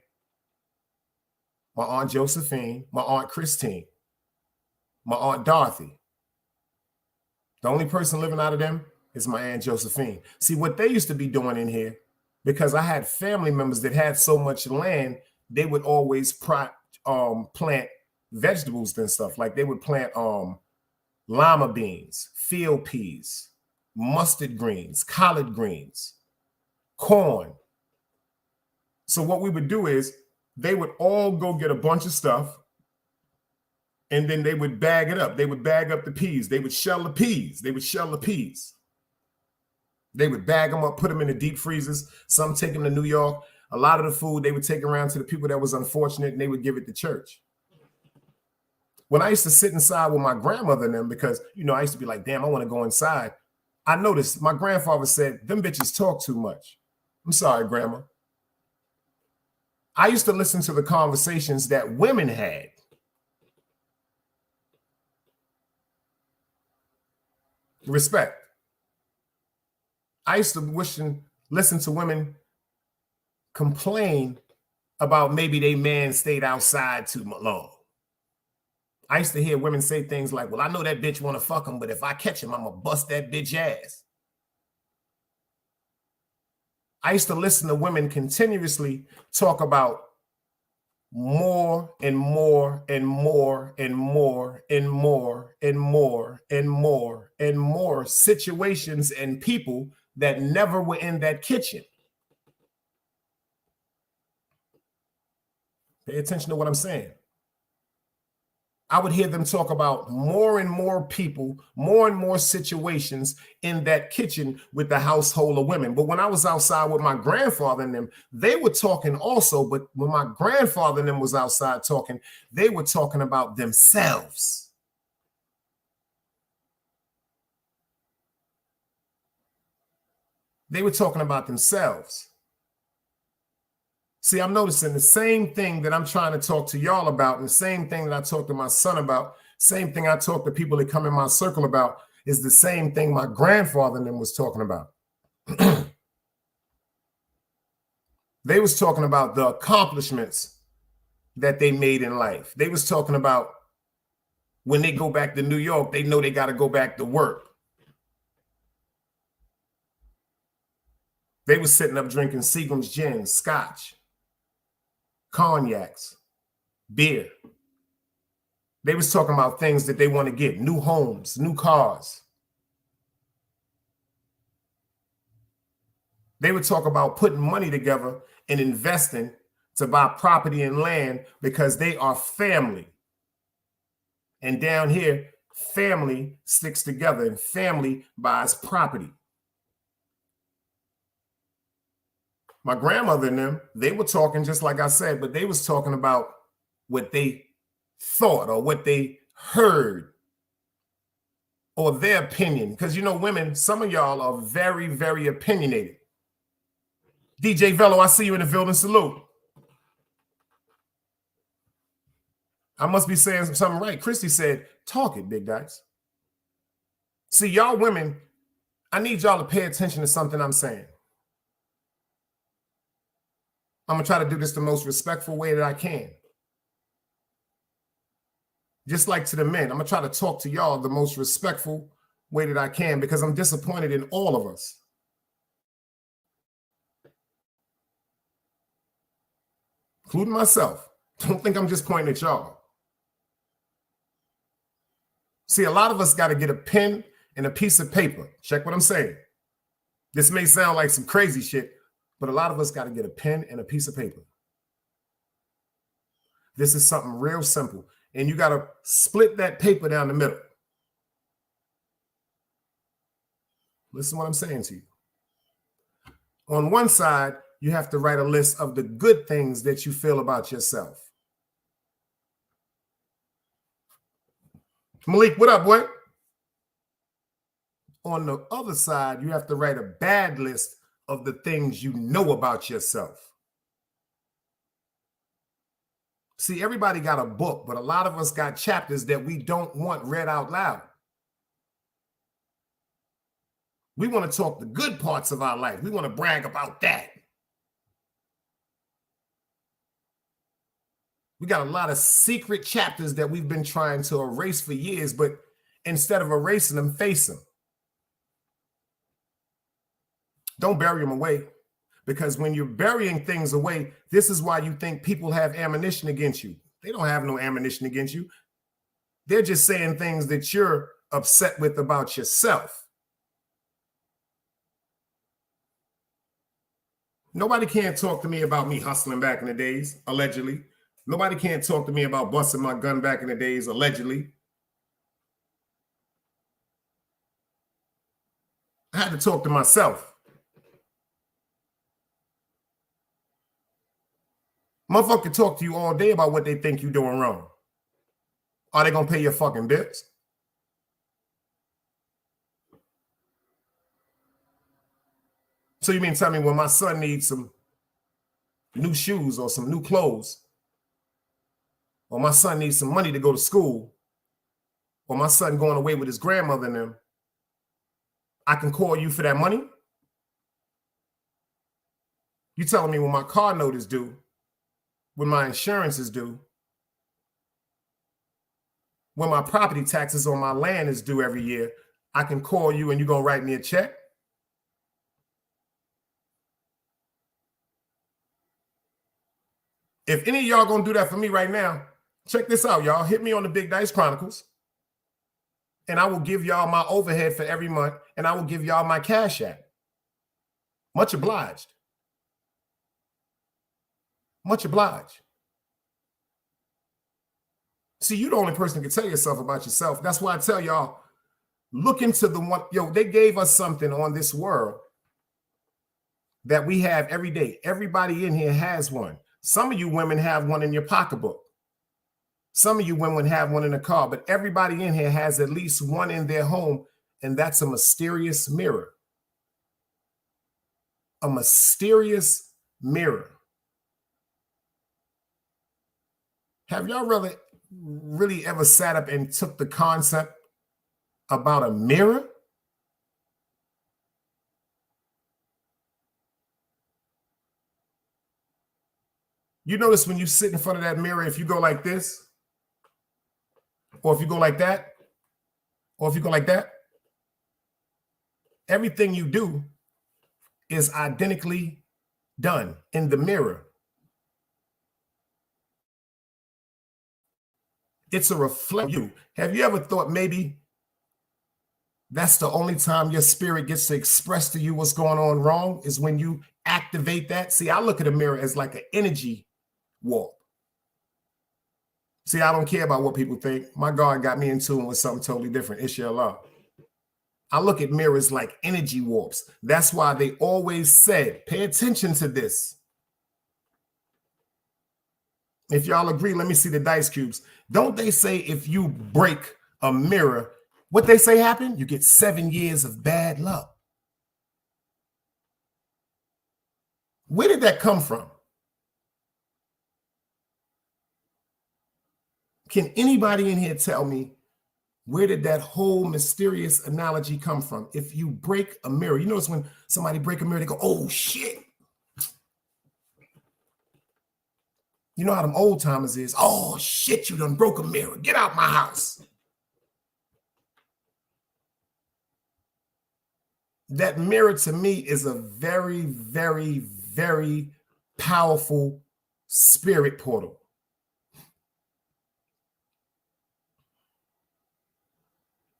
my Aunt Josephine, my Aunt Christine, my Aunt Dorothy. The only person living out of them is my Aunt Josephine. See, what they used to be doing in here, because I had family members that had so much land, they would always plant vegetables and stuff. Like they would plant lima beans, field peas, mustard greens, collard greens, corn. So what we would do is they would all go get a bunch of stuff, and then they would bag it up. They would bag up the peas. They would shell the peas. They would shell the peas. They would bag them up, put them in the deep freezers. Some take them to New York. A lot of the food they would take around to the people that was unfortunate, and they would give it to church. When I used to sit inside with my grandmother and them, because, you know, I used to be like, damn, I want to go inside. I noticed my grandfather said, them bitches talk too much. I'm sorry, Grandma. I used to listen to the conversations that women had. Respect. I used to listen to women complain about maybe their man stayed outside too long. I used to hear women say things like, well, I know that bitch want to fuck him, but if I catch him, I'm going to bust that bitch ass. I used to listen to women continuously talk about more and more and more and more and more and more and more and more situations and people that never were in that kitchen. Pay attention to what I'm saying. I would hear them talk about more and more people, more and more situations in that kitchen with the household of women. But when I was outside with my grandfather and them, they were talking also. But when my grandfather and them was outside talking, they were talking about themselves. They were talking about themselves. See, I'm noticing the same thing that I'm trying to talk to y'all about, and the same thing that I talk to my son about, same thing I talk to people that come in my circle about, is the same thing my grandfather and them was talking about. They was talking about the accomplishments that they made in life. They was talking about when they go back to New York, they know they got to go back to work. They was sitting up drinking Seagram's gin, scotch, cognacs, beer. They was talking about things that they want to get, new homes, new cars. They would talk about putting money together and investing to buy property and land because they are family. And down here, family sticks together and family buys property. My grandmother and them, they were talking just like I said, but they was talking about what they thought or what they heard or their opinion. Because, you know, women, some of y'all are very, very opinionated. DJ Velo, I see you in the building. Salute. I must be saying something right. Christy said, talk it, Big Dice. See, y'all women, I need y'all to pay attention to something I'm saying. I'm going to try to do this the most respectful way that I can. Just like to the men, I'm going to try to talk to y'all the most respectful way that I can because I'm disappointed in all of us. Including myself. Don't think I'm just pointing at y'all. See, a lot of us got to get a pen and a piece of paper. Check what I'm saying. This may sound like some crazy shit, but a lot of us got to get a pen and a piece of paper. This is something real simple. And you got to split that paper down the middle. Listen to what I'm saying to you. On one side, you have to write a list of the good things that you feel about yourself. Malik, what up, boy? On the other side, you have to write a bad list of the things you know about yourself. See, everybody got a book, but a lot of us got chapters that we don't want read out loud. We want to talk the good parts of our life. We want to brag about that. We got a lot of secret chapters that we've been trying to erase for years, but instead of erasing them, face them. Don't bury them away, because when you're burying things away, this is why you think people have ammunition against you. They don't have no ammunition against you. They're just saying things that you're upset with about yourself. Nobody can't talk to me about me hustling back in the days, allegedly. Nobody can't talk to me about busting my gun back in the days, allegedly. I had to talk to myself. Motherfucker can talk to you all day about what they think you're doing wrong. Are they going to pay your fucking bills? So you mean tell me when my son needs some new shoes or some new clothes, or my son needs some money to go to school, or my son going away with his grandmother and them, I can call you for that money? You telling me when my car note is due, when my insurance is due, when my property taxes on my land is due every year, I can call you and you're going to write me a check? If any of y'all going to do that for me right now, check this out, y'all. Hit me on the Big Dice Chronicles, and I will give y'all my overhead for every month, and I will give y'all my Cash App. Much obliged. Much obliged. See, you're the only person that can tell yourself about yourself. That's why I tell y'all, look into the one. Yo, they gave us something on this world that we have every day. Everybody in here has one. Some of you women have one in your pocketbook. Some of you women have one in the car, but everybody in here has at least one in their home, and that's a mysterious mirror. A mysterious mirror. Have y'all really ever sat up and took the concept about a mirror? You notice when you sit in front of that mirror, if you go like this, or if you go like that, or if you go like that, everything you do is identically done in the mirror. It's a reflection of you. Have you ever thought maybe that's the only time your spirit gets to express to you what's going on wrong, is when you activate that? See, I look at a mirror as like an energy warp. See, I don't care about what people think. My God got me in tune with something totally different. Inshallah. I look at mirrors like energy warps. That's why they always said, pay attention to this. If y'all agree, let me see the dice cubes. Don't they say if you break a mirror, what they say happen? You get 7 years of bad luck. Where did that come from? Can anybody in here tell me, where did that whole mysterious analogy come from? If you break a mirror, you notice when somebody break a mirror, they go, oh shit. You know how them old timers is, oh shit, you done broke a mirror. Get out my house. That mirror to me is a very, very, very powerful spirit portal.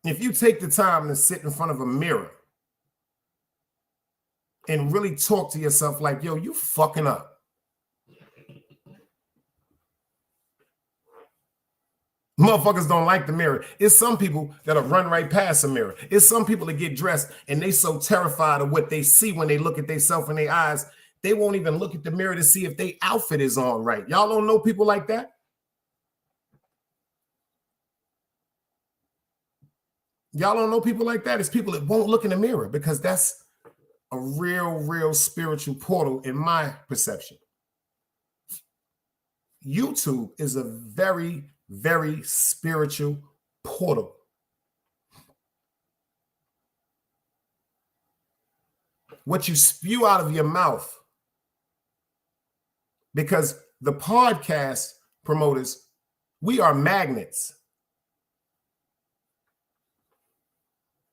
If you take the time to sit in front of a mirror and really talk to yourself like, yo, you fucking up. Motherfuckers don't like the mirror. It's some people that'll run right past a mirror. It's some people that get dressed and they so terrified of what they see when they look at themselves in their eyes, they won't even look at the mirror to see if their outfit is on right. Y'all don't know people like that? Y'all don't know people like that? It's people that won't look in the mirror, because that's a real spiritual portal in my perception. YouTube is a very, very spiritual portal. What you spew out of your mouth, because the podcast promoters, we are magnets.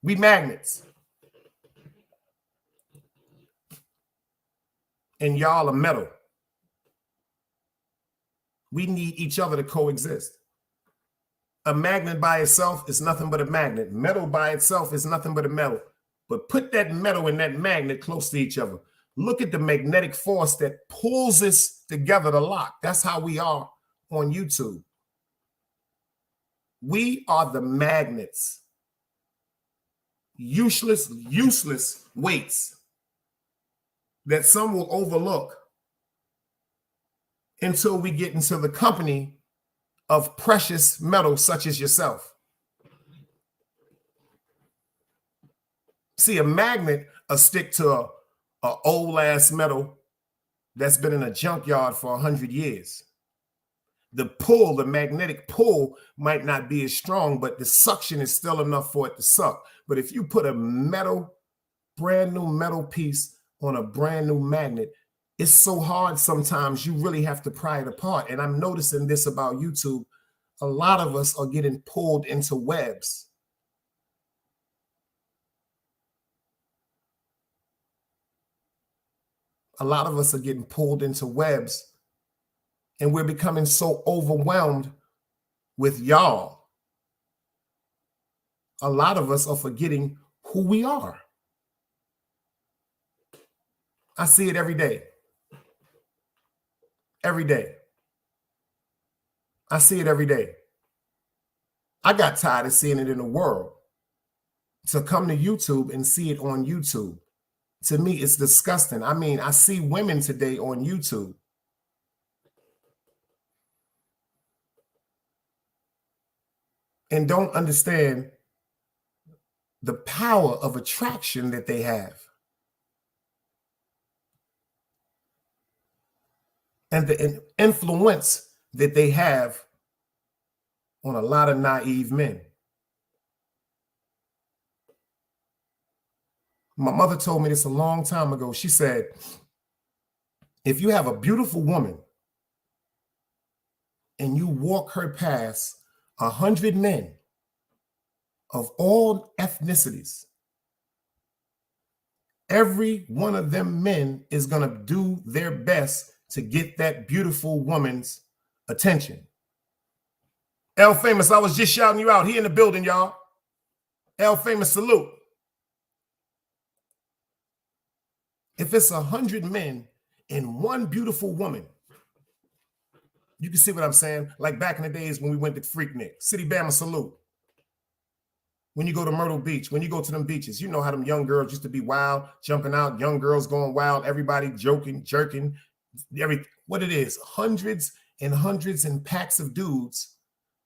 We magnets. And y'all are metal. We need each other to coexist. A magnet by itself is nothing but a magnet. Metal by itself is nothing but a metal. But put that metal and that magnet close to each other. Look at the magnetic force that pulls us together to lock. That's how we are on YouTube. We are the magnets. Useless weights that some will overlook until we get into the company of precious metals such as yourself. See, a magnet will stick to a old ass metal that's been in a junkyard for 100 years. The pull, the magnetic pull might not be as strong, but the suction is still enough for it to suck. But if you put a brand new metal piece on a brand new magnet, it's so hard sometimes you really have to pry it apart. And I'm noticing this about YouTube. A lot of us are getting pulled into webs. A lot of us are getting pulled into webs, and we're becoming so overwhelmed with y'all. A lot of us are forgetting who we are. I see it every day. Every day. I see it every day. I got tired of seeing it in the world. To come to YouTube and see it on YouTube, to me, it's disgusting. I mean, I see women today on YouTube and don't understand the power of attraction that they have and the influence that they have on a lot of naive men. My mother told me this a long time ago. She said, if you have a beautiful woman and you walk her past 100 men of all ethnicities, every one of them men is going to do their best to get that beautiful woman's attention. L Famous, I was just shouting you out. He in the building, y'all. L Famous, salute. If it's 100 men and one beautiful woman, you can see what I'm saying? Like back in the days when we went to Freaknik, City Bama, salute. When you go to Myrtle Beach, when you go to them beaches, you know how them young girls used to be wild, jumping out, young girls going wild, everybody joking, jerking, what it is, hundreds and packs of dudes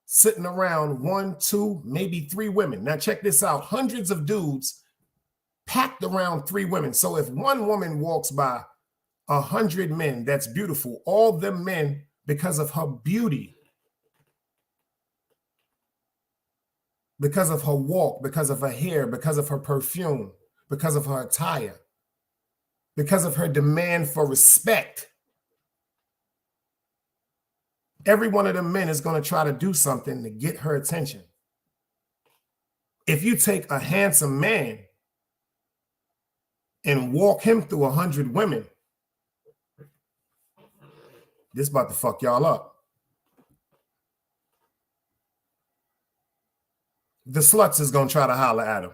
sitting around 1, 2, maybe 3 women. Now check this out, hundreds of dudes packed around 3 women. So if one woman walks by 100 men, that's beautiful. All them men, because of her beauty, because of her walk, because of her hair, because of her perfume, because of her attire, because of her demand for respect, every one of them men is going to try to do something to get her attention. If you take a handsome man and walk him through 100 women, this about to fuck y'all up. The sluts is going to try to holler at him.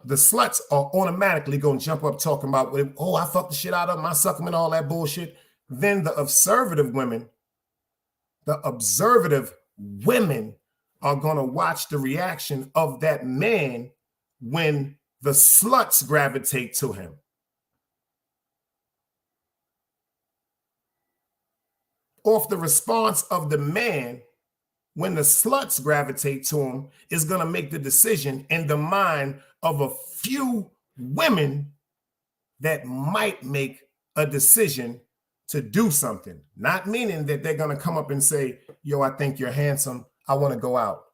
The sluts are automatically going to jump up talking about, oh, I fucked the shit out of him, I suck him and all that bullshit. Then the observative women are going to watch the reaction of that man when the sluts gravitate to him. Off the response of the man, when the sluts gravitate to him, is going to make the decision in the mind of a few women that might make a decision to do something. Not meaning that they're going to come up and say, yo, I think you're handsome, I want to go out.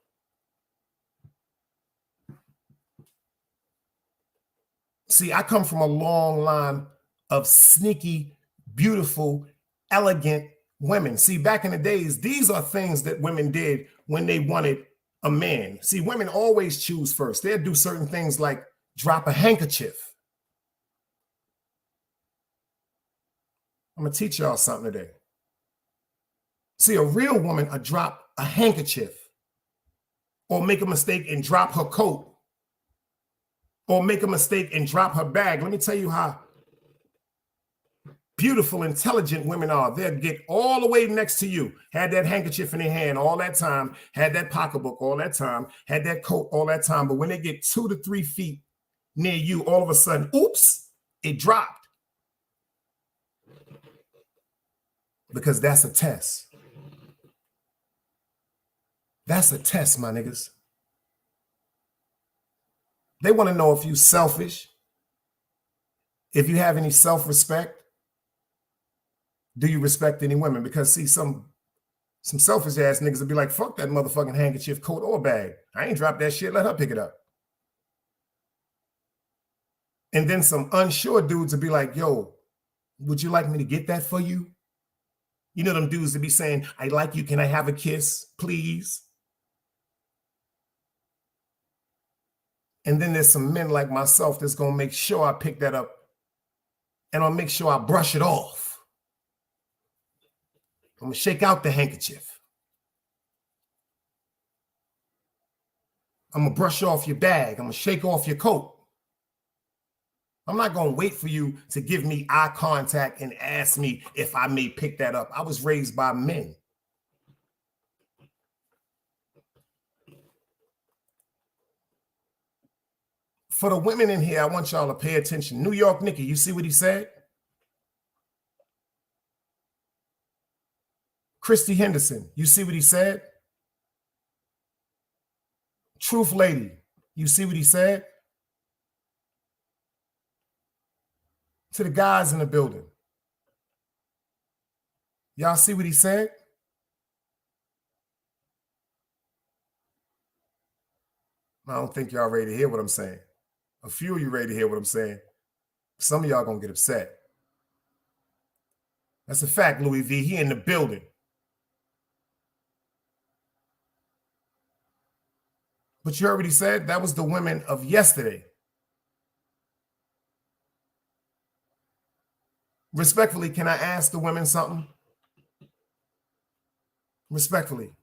See, I come from a long line of sneaky, beautiful, elegant women. See, back in the days, these are things that women did when they wanted a man. See, women always choose first. They'll do certain things like drop a handkerchief. I'm going to teach y'all something today. See, a real woman will drop a handkerchief. or make a mistake and drop her coat, or make a mistake and drop her bag. Let me tell you how beautiful, intelligent women are. They'll get all the way next to you, had that handkerchief in their hand all that time, had that pocketbook all that time, had that coat all that time. But when they get 2 to 3 feet near you, all of a sudden, oops, it dropped. Because that's a test. That's a test, my niggas. They want to know if you selfish, if you have any self-respect. Do you respect any women? Because see, some selfish ass niggas will be like, fuck that motherfucking handkerchief, coat, or bag. I ain't dropped that shit. Let her pick it up. And then some unsure dudes will be like, yo, would you like me to get that for you? You know them dudes that be saying, I like you. Can I have a kiss, please? And then there's some men like myself that's going to make sure I pick that up, and I'll make sure I brush it off. I'm going to shake out the handkerchief. I'm going to brush off your bag. I'm going to shake off your coat. I'm not going to wait for you to give me eye contact and ask me if I may pick that up. I was raised by men. For the women in here, I want y'all to pay attention. New York Nikki, you see what he said? Christy Henderson, you see what he said? Truth Lady, you see what he said? To the guys in the building, y'all see what he said? I don't think y'all ready to hear what I'm saying. A few of you ready to hear what I'm saying. Some of y'all gonna get upset. That's a fact, Louis V. He in the building. But you already said that was the women of yesterday. Respectfully, can I ask the women something? Respectfully.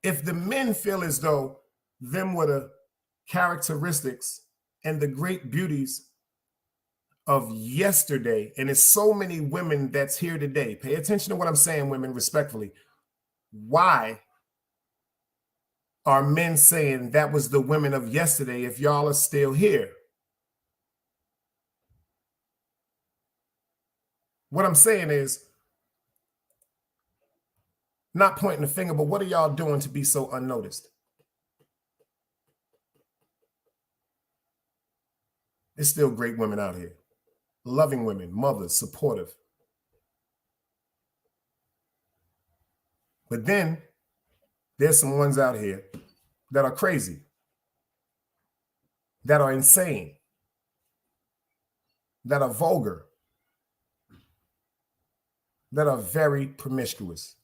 If the men feel as though them were the characteristics and the great beauties of yesterday, and it's so many women that's here today, pay attention to what I'm saying, women, respectfully. Why are men saying that was the women of yesterday if y'all are still here? What I'm saying is, not pointing the finger, but what are y'all doing to be so unnoticed? There's still great women out here. Loving women, mothers, supportive. But then there's some ones out here that are crazy, that are insane, that are vulgar, that are very promiscuous.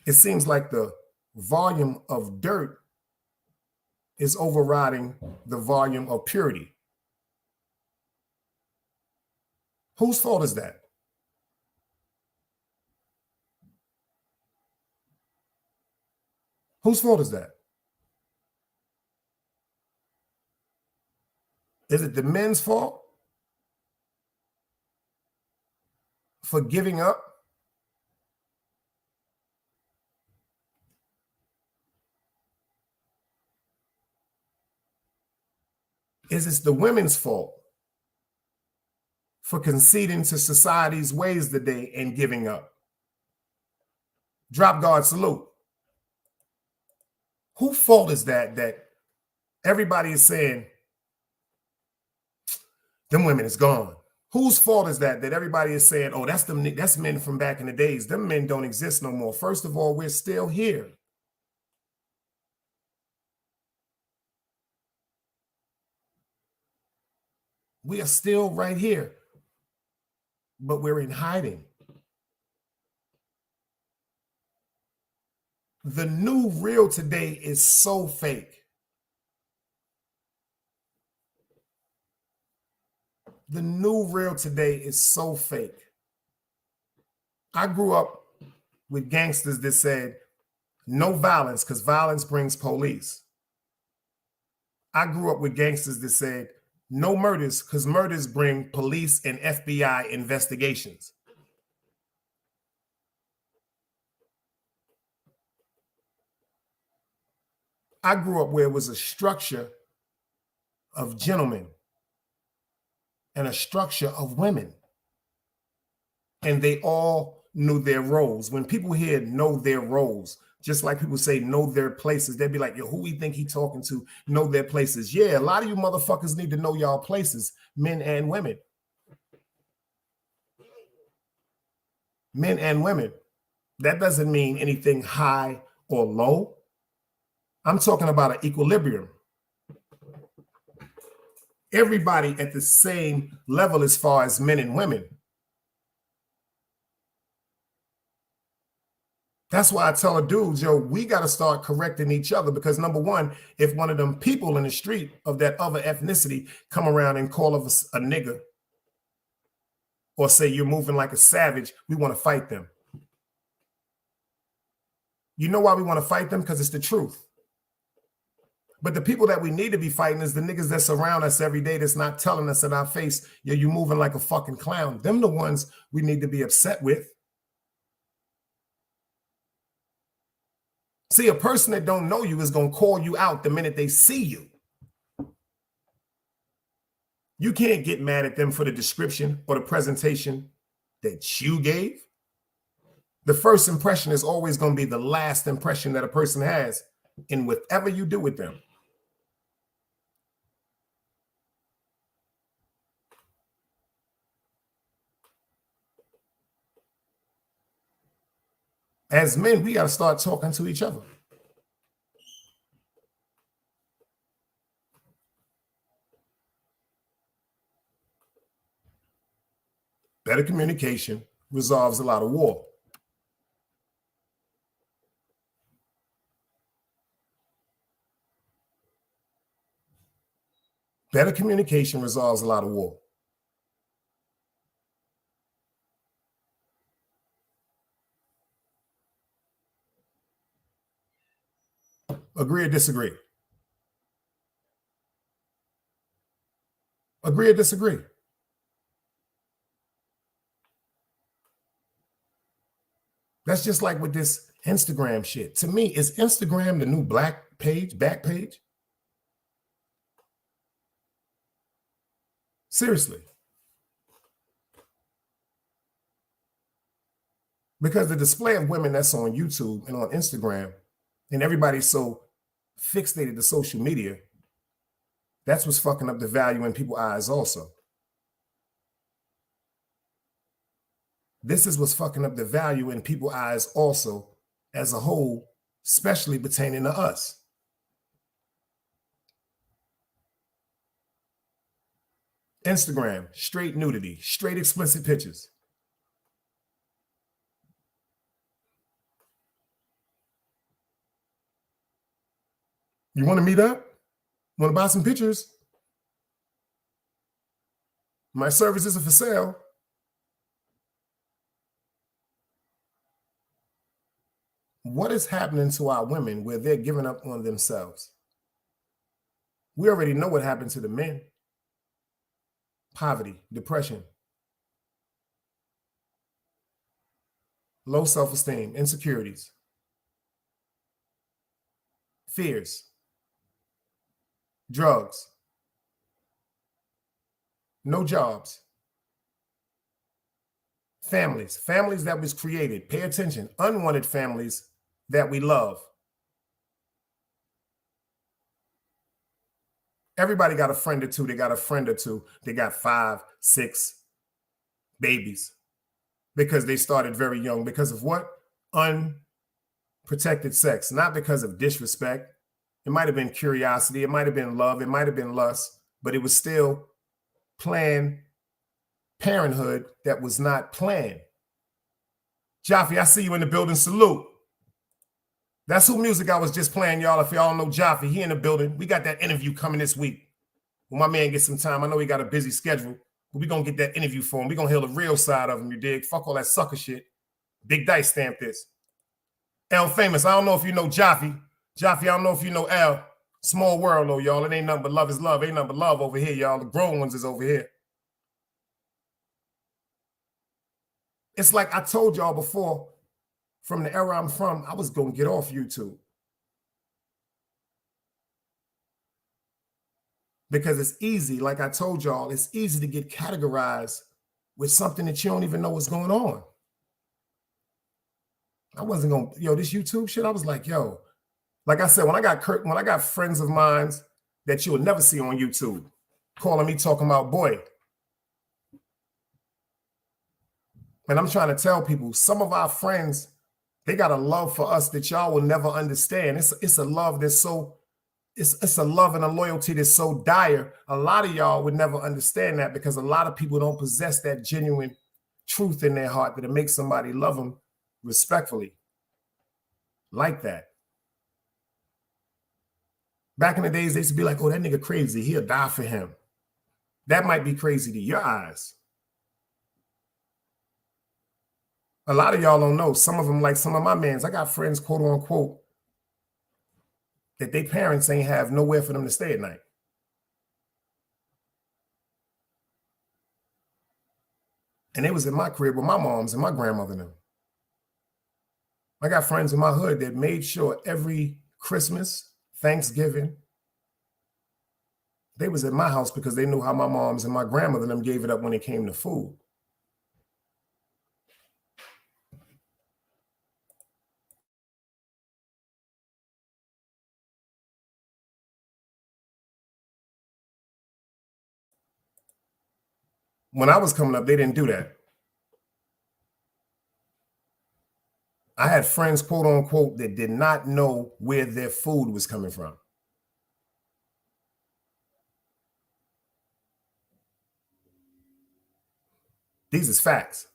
It seems like the volume of dirt is overriding the volume of purity. Whose fault is that? Whose fault is that? Is it the men's fault for giving up? Is it the women's fault for conceding to society's ways today and giving up? Drop guard salute. Whose fault is that everybody is saying them women is gone? Whose fault is that everybody is saying, oh, that's men from back in the days. Them men don't exist no more. First of all, we're still here. We are still right here, but we're in hiding. The new real today is so fake. The new real today is so fake. I grew up with gangsters that said, no violence, because violence brings police. I grew up with gangsters that said, no murders, because murders bring police and FBI investigations. I grew up where it was a structure of gentlemen and a structure of women. And they all knew their roles. When people here know their roles, just like people say know their places, they'd be like, yo, who we think he talking to? Know their places. Yeah, a lot of you motherfuckers need to know y'all places, men and women. Men and women. That doesn't mean anything high or low. I'm talking about an equilibrium. Everybody at the same level as far as men and women. That's why I tell a dude, yo, we got to start correcting each other, because number one, if one of them people in the street of that other ethnicity come around and call us a nigger or say you're moving like a savage, we want to fight them. You know why we want to fight them? Because it's the truth. But the people that we need to be fighting is the niggas that surround us every day that's not telling us in our face, yo, you moving like a fucking clown. Them the ones we need to be upset with. See, a person that don't know you is going to call you out the minute they see you. You can't get mad at them for the description or the presentation that you gave. The first impression is always going to be the last impression that a person has in whatever you do with them. As men, we got to start talking to each other. Better communication resolves a lot of war. Better communication resolves a lot of war. Agree or disagree? Agree or disagree? That's just like with this Instagram shit. To me, is Instagram the new back page? Seriously. Because the display of women that's on YouTube and on Instagram, and everybody's so fixated to social media, that's what's fucking up the value in people's eyes also. This is what's fucking up the value in people's eyes also as a whole, especially pertaining to us. Instagram, straight nudity, straight explicit pictures. You want to meet up? Want to buy some pictures? My services are for sale. What is happening to our women where they're giving up on themselves? We already know what happened to the men. Poverty, depression, low self-esteem, insecurities, fears, drugs, no jobs, families that was created, pay attention, unwanted families that we love. Everybody got a friend or two. They got a friend or two. They got 5, 6 babies because they started very young. Because of what? Unprotected sex. Not because of disrespect. It might have been curiosity. It might have been love. It might have been lust. But it was still Planned Parenthood that was not planned. Joffy, I see you in the building. Salute. That's who music I was just playing, y'all. If y'all know Joffy, he in the building. We got that interview coming this week. When my man gets some time, I know he got a busy schedule, but we're going to get that interview for him. We're going to hear the real side of him, you dig? Fuck all that sucker shit. Big Dice stamped this. L Famous, I don't know if you know Joffy. Joffy, I don't know if you know L. Small world, though, y'all. It ain't nothing but love is love. Ain't nothing but love over here, y'all. The grown ones is over here. It's like I told y'all before, from the era I'm from, I was going to get off YouTube. Because it's easy, like I told y'all, it's easy to get categorized with something that you don't even know what's going on. I wasn't going to, this YouTube shit, I was like, yo, like I said, when I got friends of mine that you would never see on YouTube calling me talking about, boy. And I'm trying to tell people, some of our friends, they got a love for us that y'all will never understand. It's a love that's so, it's a love and a loyalty that's so dire. A lot of y'all would never understand that because a lot of people don't possess that genuine truth in their heart that it makes somebody love them respectfully like that. Back in the days, they used to be like, oh, that nigga crazy. He'll die for him. That might be crazy to your eyes. A lot of y'all don't know. Some of them, like some of my mans, I got friends, quote unquote, that their parents ain't have nowhere for them to stay at night. And it was in my crib with my moms and my grandmother and them. I got friends in my hood that made sure every Christmas, Thanksgiving, they was at my house because they knew how my moms and my grandmother and them gave it up when it came to food. When I was coming up, they didn't do that. I had friends, quote unquote, that did not know where their food was coming from. These is facts.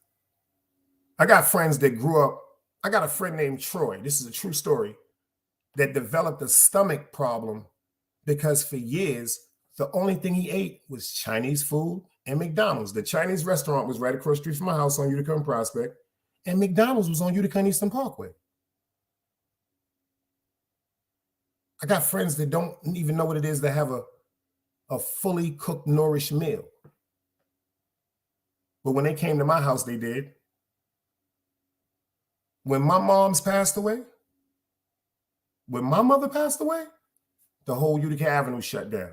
I got friends that grew up. I got a friend named Troy. This is a true story, that developed a stomach problem because for years, the only thing he ate was Chinese food and McDonald's. The Chinese restaurant was right across the street from my house on Utica and Prospect, and McDonald's was on Utica and Eastern Parkway. I got friends that don't even know what it is to have a fully cooked, nourished meal. But when they came to my house, they did. When my mom's passed away, when my mother passed away, the whole Utica Avenue shut down.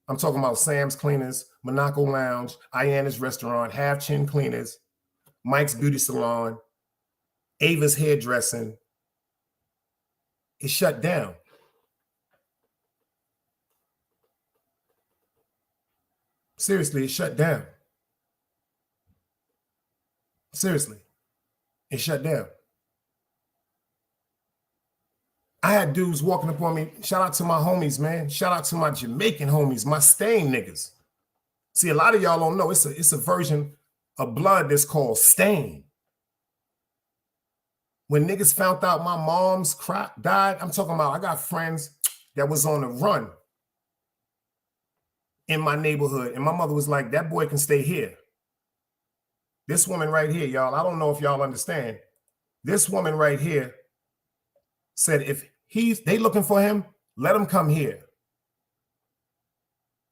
I'm talking about Sam's Cleaners, Monaco Lounge, Iana's Restaurant, Half Chin Cleaners, Mike's Beauty Salon, Ava's Hairdressing. It shut down. Seriously, it shut down. Seriously, it shut down. I had dudes walking up on me. Shout out to my homies, man. Shout out to my Jamaican homies, my stain niggas. See, a lot of y'all don't know. It's a version of blood that's called stain. When niggas found out my mom's crop died, I'm talking about I got friends that was on the run in my neighborhood. And my mother was like, that boy can stay here. This woman right here, y'all, I don't know if y'all understand. This woman right here said, if they looking for him, let him come here.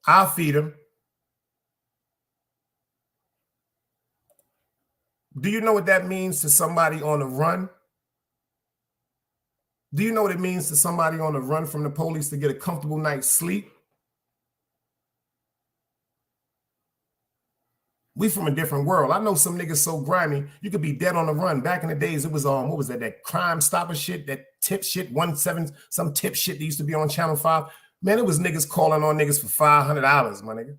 I'll feed him. Do you know what that means to somebody on the run? Do you know what it means to somebody on the run from the police to get a comfortable night's sleep? We from a different world. I know some niggas so grimy, you could be dead on the run. Back in the days, it was what was that Crime Stopper shit, that tip shit, 17, some tip shit that used to be on Channel 5. Man, it was niggas calling on niggas for $500, my nigga.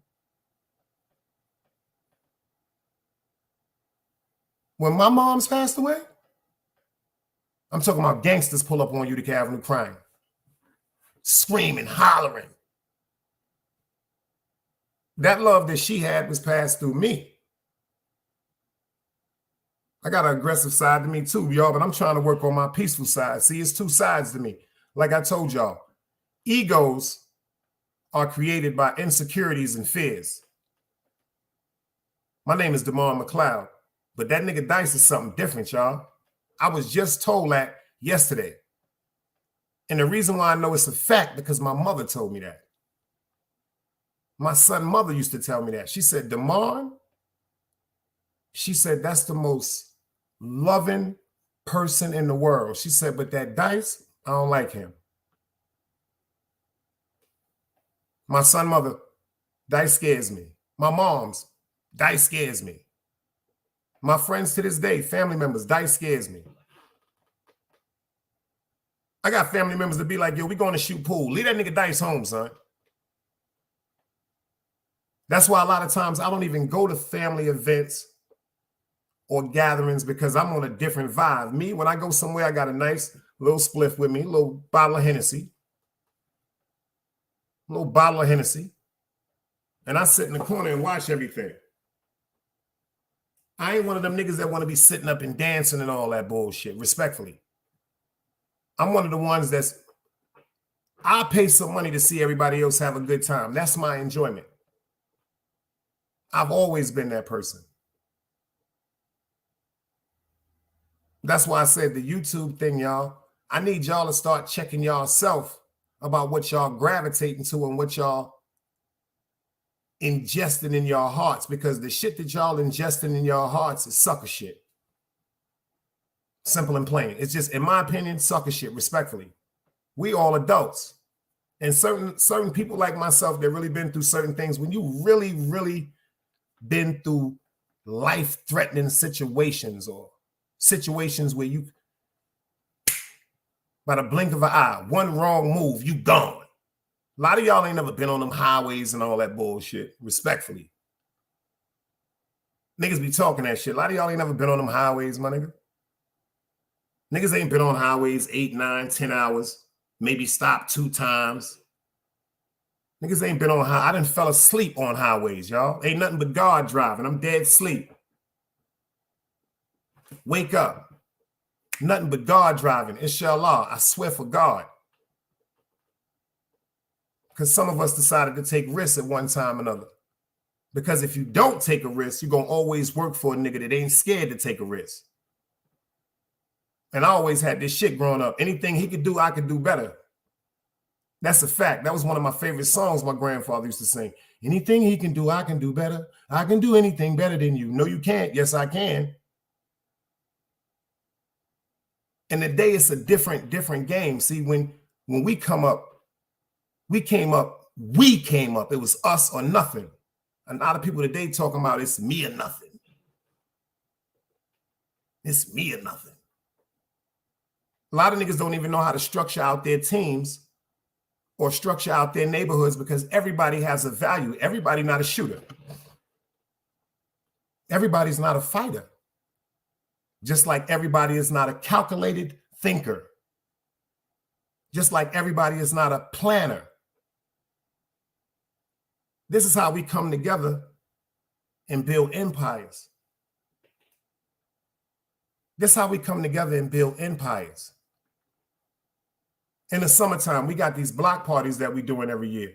When my mom's passed away, I'm talking about gangsters pull up on Utica Avenue crying, screaming, hollering. That love that she had was passed through me. I got an aggressive side to me too, y'all, but I'm trying to work on my peaceful side. See, it's two sides to me. Like I told y'all, egos are created by insecurities and fears. My name is DeMar McLeod. But that nigga Dice is something different, y'all. I was just told that yesterday. And the reason why I know it's a fact, because my mother told me that. My son's mother used to tell me that. She said, Damon, she said, that's the most loving person in the world. She said, but that Dice, I don't like him. My son's mother, Dice scares me. My mom's, Dice scares me. My friends to this day, family members, Dice scares me. I got family members that be like, yo, we going to shoot pool. Leave that nigga Dice home, son. That's why a lot of times I don't even go to family events or gatherings because I'm on a different vibe. Me, when I go somewhere, I got a nice little spliff with me, a little bottle of Hennessy. And I sit in the corner and watch everything. I ain't one of them niggas that want to be sitting up and dancing and all that bullshit, respectfully. I'm one of the ones I pay some money to see everybody else have a good time. That's my enjoyment. I've always been that person. That's why I said the YouTube thing, y'all. I need y'all to start checking y'all self about what y'all gravitating to and what y'all ingesting in your hearts, because the shit that y'all ingesting in your hearts is sucker shit. Simple and plain. It's just, in my opinion, sucker shit, respectfully. We all adults. And certain people like myself that really been through certain things, when you really, really been through life-threatening situations or situations where you, by the blink of an eye, one wrong move, you gone. A lot of y'all ain't never been on them highways and all that bullshit, respectfully. Niggas be talking that shit. A lot of y'all ain't never been on them highways, my nigga. Niggas ain't been on highways 8, 9, 10 hours, maybe stopped 2 times. Niggas ain't been on I done fell asleep on highways, y'all. Ain't nothing but God driving. I'm dead asleep. Wake up. Nothing but God driving. Inshallah. I swear for God. Because some of us decided to take risks at one time or another. Because if you don't take a risk, you're going to always work for a nigga that ain't scared to take a risk. And I always had this shit growing up. Anything he could do, I could do better. That's a fact. That was one of my favorite songs my grandfather used to sing. Anything he can do, I can do better. I can do anything better than you. No, you can't. Yes, I can. And today it's a different game. See, when we come up, we came up. It was us or nothing. A lot of people today talking about it's me or nothing. It's me or nothing. A lot of niggas don't even know how to structure out their teams or structure out their neighborhoods because everybody has a value. Everybody not a shooter. Everybody's not a fighter. Just like everybody is not a calculated thinker. Just like everybody is not a planner. This is how we come together and build empires. This is how we come together and build empires. In the summertime, we got these block parties that we're doing every year.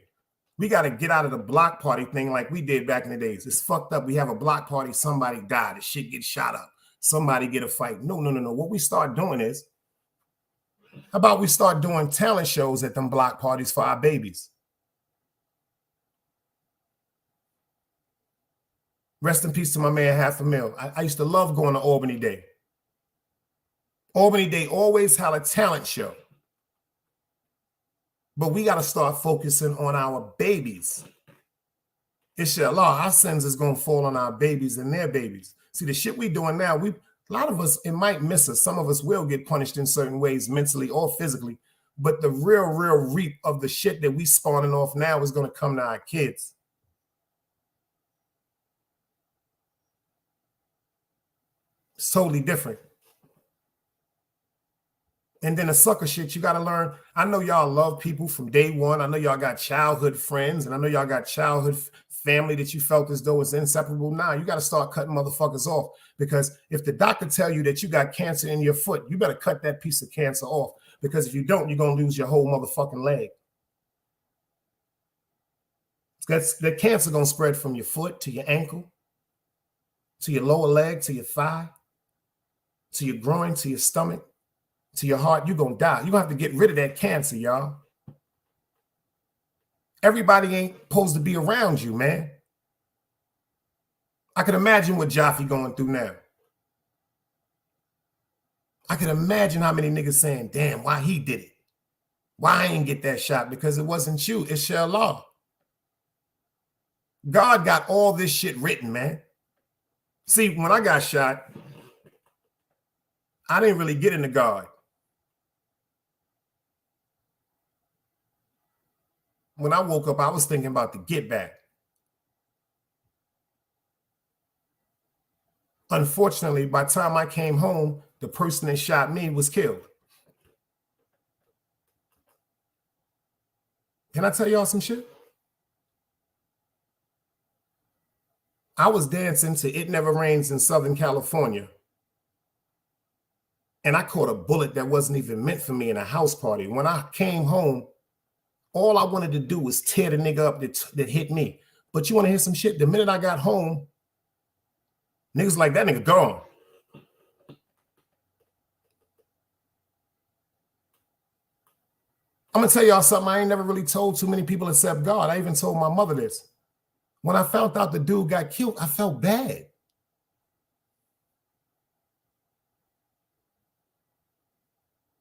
We got to get out of the block party thing like we did back in the days. It's fucked up. We have a block party, somebody died, the shit gets shot up, somebody get a fight. No. What we start doing is, how about we start doing talent shows at them block parties for our babies? Rest in peace to my man, $500,000. I used to love going to Albany Day. Albany Day always had a talent show. But we got to start focusing on our babies. Inshallah, our sins is going to fall on our babies and their babies. See, the shit we doing now, a lot of us, it might miss us. Some of us will get punished in certain ways, mentally or physically. But the real reap of the shit that we spawning off now is going to come to our kids. It's totally different. And then the sucker shit, you got to learn. I know y'all love people from day one. I know y'all got childhood friends, and I know y'all got childhood family that you felt as though it's inseparable. Now you got to start cutting motherfuckers off, because if the doctor tell you that you got cancer in your foot, you better cut that piece of cancer off, because if you don't, you're going to lose your whole motherfucking leg. The cancer going to spread from your foot to your ankle to your lower leg, to your thigh, to your groin, to your stomach, to your heart, you're going to die. You're going to have to get rid of that cancer, y'all. Everybody ain't supposed to be around you, man. I can imagine what JOFFY going through now. I can imagine how many niggas saying, damn, why he did it? Why I ain't get that shot? Because it wasn't you. It's your law. God got all this shit written, man. See, when I got shot, I didn't really get into God. When I woke up, I was thinking about the get back. Unfortunately, by the time I came home, the person that shot me was killed. Can I tell y'all some shit? I was dancing to It Never Rains in Southern California, and I caught a bullet that wasn't even meant for me in a house party. When I came home, all I wanted to do was tear the nigga up that hit me. But you want to hear some shit? The minute I got home, niggas like, that nigga gone. I'm going to tell y'all something I ain't never really told too many people except God. I even told my mother this. When I found out the dude got killed, I felt bad.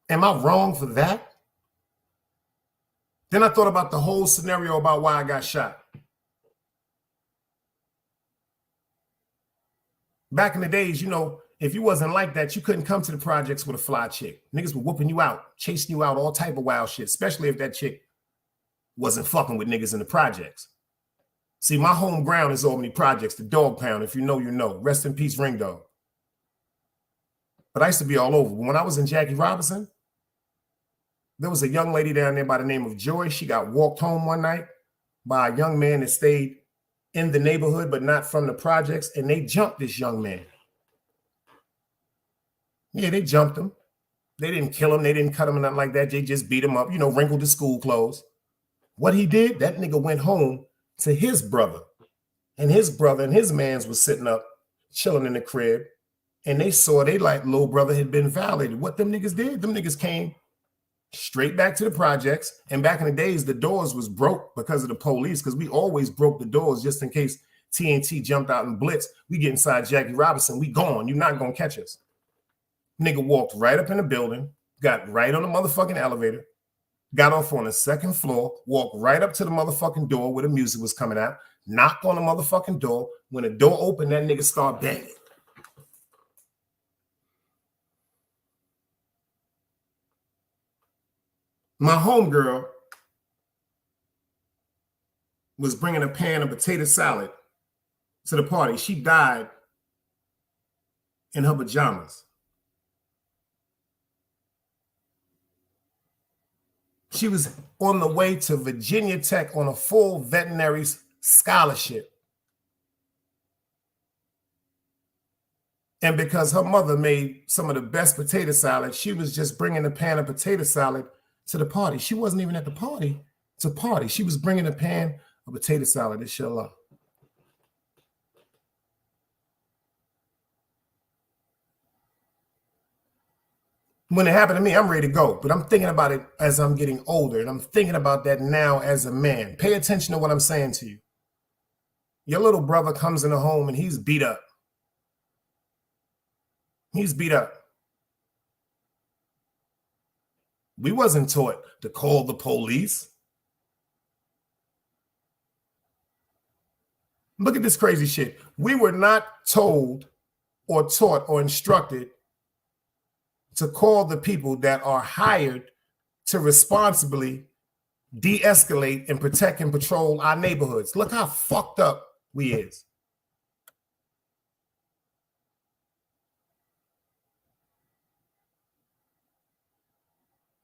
Am I wrong for that? Then I thought about the whole scenario about why I got shot. Back in the days, you know, if you wasn't like that, you couldn't come to the projects with a fly chick. Niggas were whooping you out, chasing you out, all type of wild shit, especially if that chick wasn't fucking with niggas in the projects. See, my home ground is Albany Projects, the dog pound. If you know, you know. Rest in peace, Ring Dog. But I used to be all over. When I was in Jackie Robinson, there was a young lady down there by the name of Joy. She got walked home one night by a young man that stayed in the neighborhood, but not from the projects, and they jumped this young man. Yeah, they jumped him. They didn't kill him. They didn't cut him or nothing like that. They just beat him up, you know, wrinkled his school clothes. What he did, that nigga went home to his brother, and his mans was sitting up, chilling in the crib, and they saw they like little brother had been violated. What them niggas did? Them niggas came straight back to the projects, and back in the days, the doors was broke because of the police, because we always broke the doors just in case TNT jumped out and blitzed. We get inside Jackie Robinson, we gone. You're not gonna catch us. Nigga walked right up in the building, got right on the motherfucking elevator, got off on the second floor, walked right up to the motherfucking door where the music was coming out, knocked on the motherfucking door. When the door opened, that nigga started banging. My homegirl was bringing a pan of potato salad to the party. She died in her pajamas. She was on the way to Virginia Tech on a full veterinary scholarship. And because her mother made some of the best potato salad, she was just bringing a pan of potato salad to the party. She wasn't even at the party to party. She was bringing a pan of potato salad. Inshallah. When it happened to me, I'm ready to go. But I'm thinking about it as I'm getting older, and I'm thinking about that now as a man. Pay attention to what I'm saying to you. Your little brother comes in the home and he's beat up. He's beat up. We wasn't taught to call the police. Look at this crazy shit. We were not told or taught or instructed to call the people that are hired to responsibly de-escalate and protect and patrol our neighborhoods. Look how fucked up we is.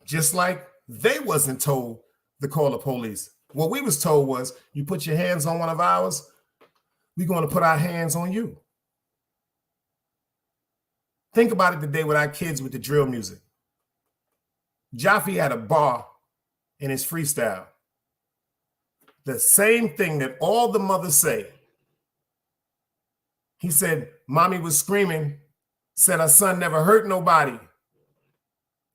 Just like they wasn't told to call the police. What we was told was, you put your hands on one of ours, we're going to put our hands on you. Think about it today with our kids with the drill music. JOFFY had a bar in his freestyle. The same thing that all the mothers say. He said, mommy was screaming, said her son never hurt nobody.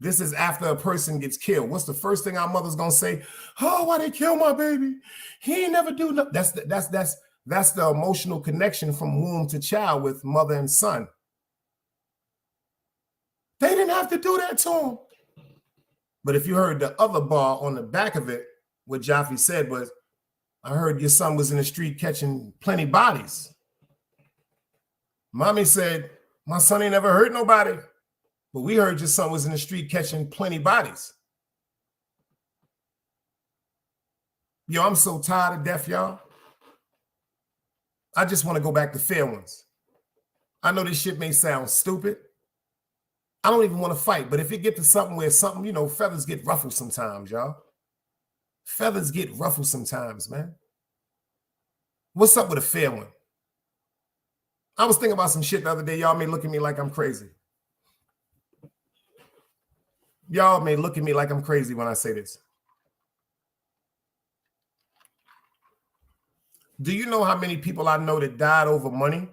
This is after a person gets killed. What's the first thing our mother's gonna say? Oh, why they kill my baby? He ain't never do nothing. That's the emotional connection from womb to child with mother and son. They didn't have to do that to him. But if you heard the other bar on the back of it, what JOFFY said was, I heard your son was in the street catching plenty bodies. Mommy said, my son ain't never hurt nobody. But we heard your son was in the street catching plenty bodies. Yo, I'm so tired of death, y'all. I just want to go back to fair ones. I know this shit may sound stupid. I don't even want to fight, but if it get to something where something, you know, feathers get ruffled sometimes, y'all. Feathers get ruffled sometimes, man. What's up with a fair one? I was thinking about some shit the other day. Y'all may look at me like I'm crazy. Y'all may look at me like I'm crazy when I say this. Do you know how many people I know that died over money?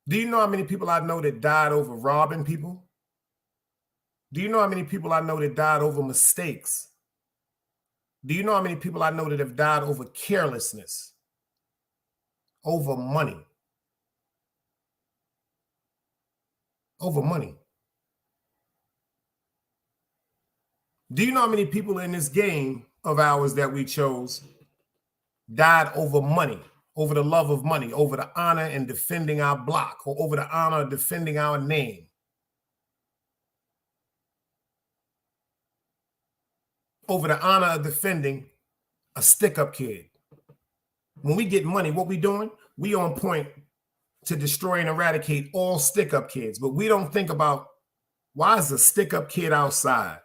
Do you know how many people I know that died over robbing people? Do you know how many people I know that died over mistakes? Do you know how many people I know that have died over carelessness? Over money? Over money. Do you know how many people in this game of ours that we chose died over money, over the love of money, over the honor and defending our block, or over the honor of defending our name? Over the honor of defending a stick-up kid. When we get money, what we doing? We on point to destroy and eradicate all stick-up kids, but we don't think about, why is a stick-up kid outside?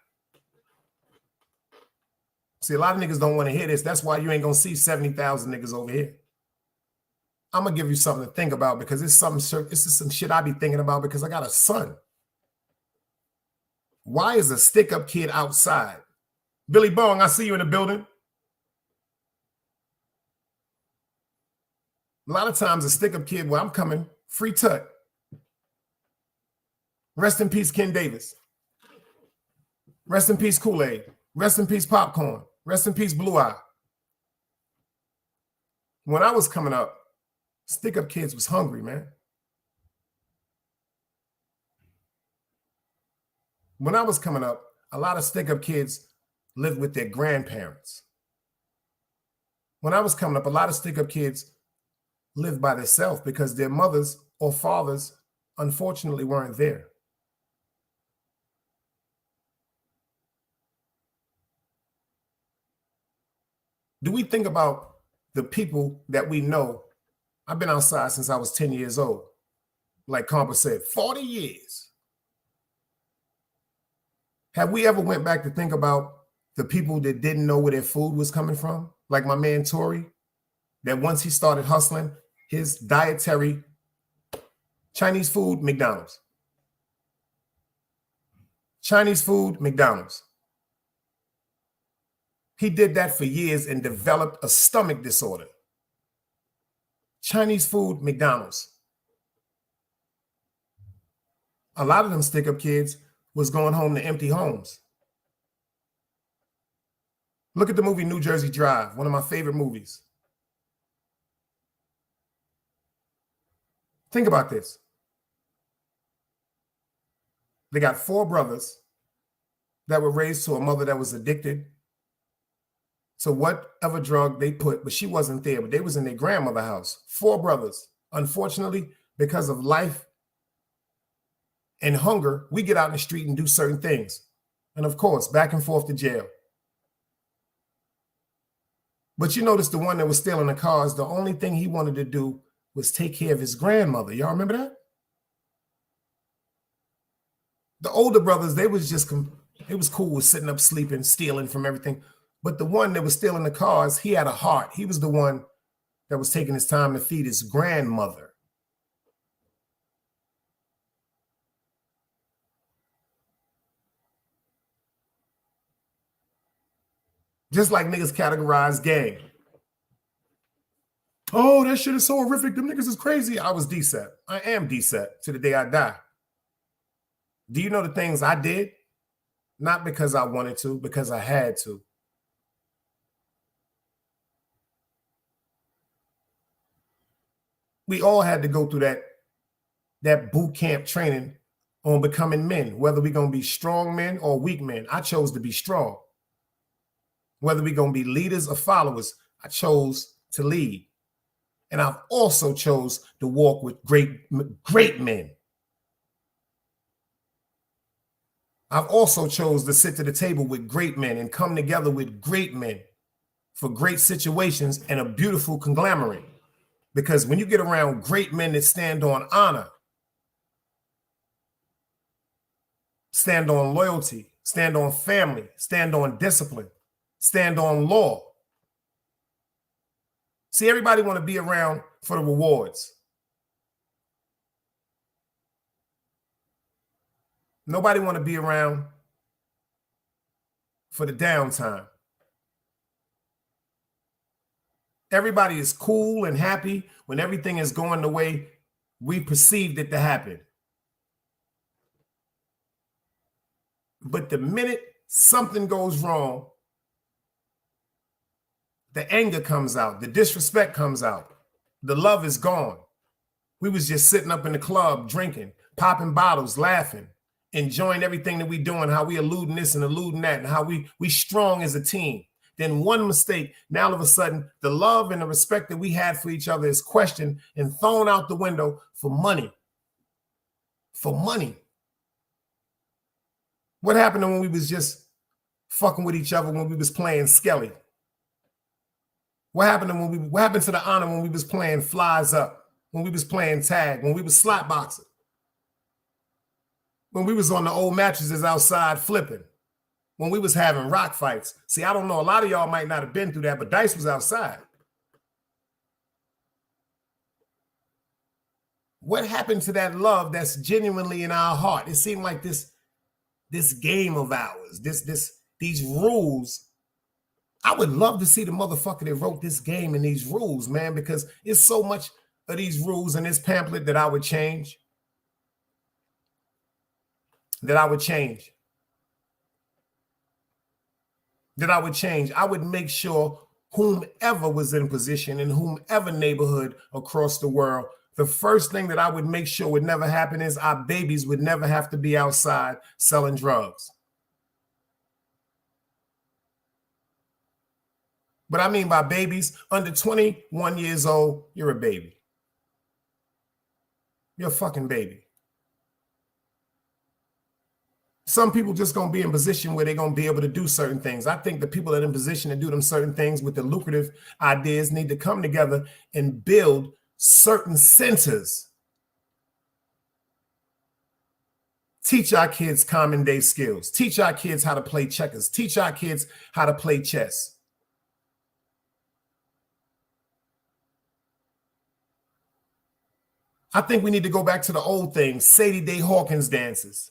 See, a lot of niggas don't want to hear this. That's why you ain't gonna see 70,000 niggas over here. I'm gonna give you something to think about, because it's some shit I be thinking about because I got a son. Why is a stick-up kid outside? Billy Bong, I see you in the building. A lot of times a stick-up kid, well, I'm coming, free tut. Rest in peace, Ken Davis. Rest in peace, Kool-Aid. Rest in peace, Popcorn. Rest in peace, Blue Eye. When I was coming up, stick-up kids was hungry, man. When I was coming up, a lot of stick-up kids lived with their grandparents. When I was coming up, a lot of stick-up kids lived by themselves because their mothers or fathers, unfortunately, weren't there. Do we think about the people that we know? I've been outside since I was 10 years old. Like Compa said, 40 years. Have we ever went back to think about the people that didn't know where their food was coming from? Like my man Tory, that once he started hustling, his dietary, Chinese food, McDonald's. Chinese food, McDonald's. He did that for years and developed a stomach disorder. Chinese food, McDonald's. A lot of them stick-up kids was going home to empty homes. Look at the movie New Jersey Drive, one of my favorite movies. Think about this. They got 4 brothers that were raised to a mother that was addicted to whatever drug they put, but she wasn't there, but they was in their grandmother's house. 4 brothers. Unfortunately, because of life and hunger, we get out in the street and do certain things. And of course, back and forth to jail. But you notice the one that was stealing the cars, the only thing he wanted to do was take care of his grandmother. Y'all remember that? The older brothers, they was cool with sitting up, sleeping, stealing from everything. But the one that was stealing the cars, he had a heart. He was the one that was taking his time to feed his grandmother. Just like niggas categorize gang. Oh, that shit is so horrific. Them niggas is crazy. I was DSEP. I am DSEP to the day I die. Do you know the things I did? Not because I wanted to, because I had to. We all had to go through that boot camp training on becoming men, whether we're going to be strong men or weak men. I chose to be strong. Whether we're going to be leaders or followers, I chose to lead. And I've also chose to walk with great men. I've also chose to sit to the table with great men and come together with great men for great situations and a beautiful conglomerate. Because when you get around great men that stand on honor, stand on loyalty, stand on family, stand on discipline, stand on law. See, everybody want to be around for the rewards. Nobody want to be around for the downtime. Everybody is cool and happy when everything is going the way we perceived it to happen. But the minute something goes wrong, the anger comes out, the disrespect comes out, the love is gone. We was just sitting up in the club, drinking, popping bottles, laughing, enjoying everything that we doing, how we eluding this and eluding that, and how we strong as a team. Then one mistake, now all of a sudden, the love and the respect that we had for each other is questioned and thrown out the window for money. For money. What happened when we was just fucking with each other when we was playing Skelly? What happened to the honor when we was playing Flies Up, when we was playing tag, when we was slot boxing, when we was on the old mattresses outside flipping, when we was having rock fights? See, I don't know, a lot of y'all might not have been through that, but Dice was outside. What happened to that love that's genuinely in our heart? It seemed like this game of ours, these rules. I would love to see the motherfucker that wrote this game and these rules, man, because it's so much of these rules in this pamphlet that I would change. I would make sure whomever was in position in whomever neighborhood across the world, the first thing that I would make sure would never happen is our babies would never have to be outside selling drugs. But I mean by babies, under 21 years old, you're a baby. You're a fucking baby. Some people just going to be in position where they're going to be able to do certain things. I think the people that are in position to do them certain things with the lucrative ideas need to come together and build certain centers. Teach our kids common day skills. Teach our kids how to play checkers. Teach our kids how to play chess. I think we need to go back to the old things, Sadie Day Hawkins dances.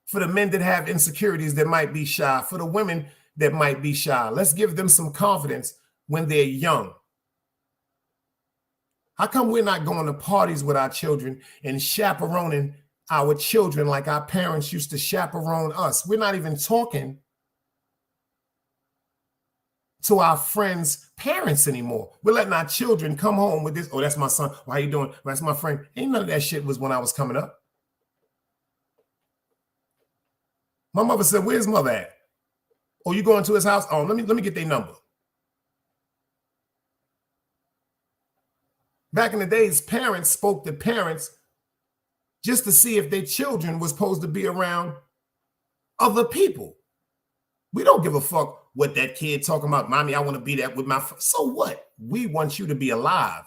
For the men that have insecurities that might be shy, for the women that might be shy, let's give them some confidence when they're young. How come we're not going to parties with our children and chaperoning our children like our parents used to chaperone us? We're not even talking to our friends' parents anymore. We're letting our children come home with this. Oh, that's my son. Why you doing? That's my friend. Ain't none of that shit was when I was coming up. My mother said, "Where's mother at?" Oh, you going to his house? Oh, let me get their number. Back in the days, parents spoke to parents just to see if their children was supposed to be around other people. We don't give a fuck what that kid talking about. Mommy, I want to be that with my friend. So what? We want you to be alive.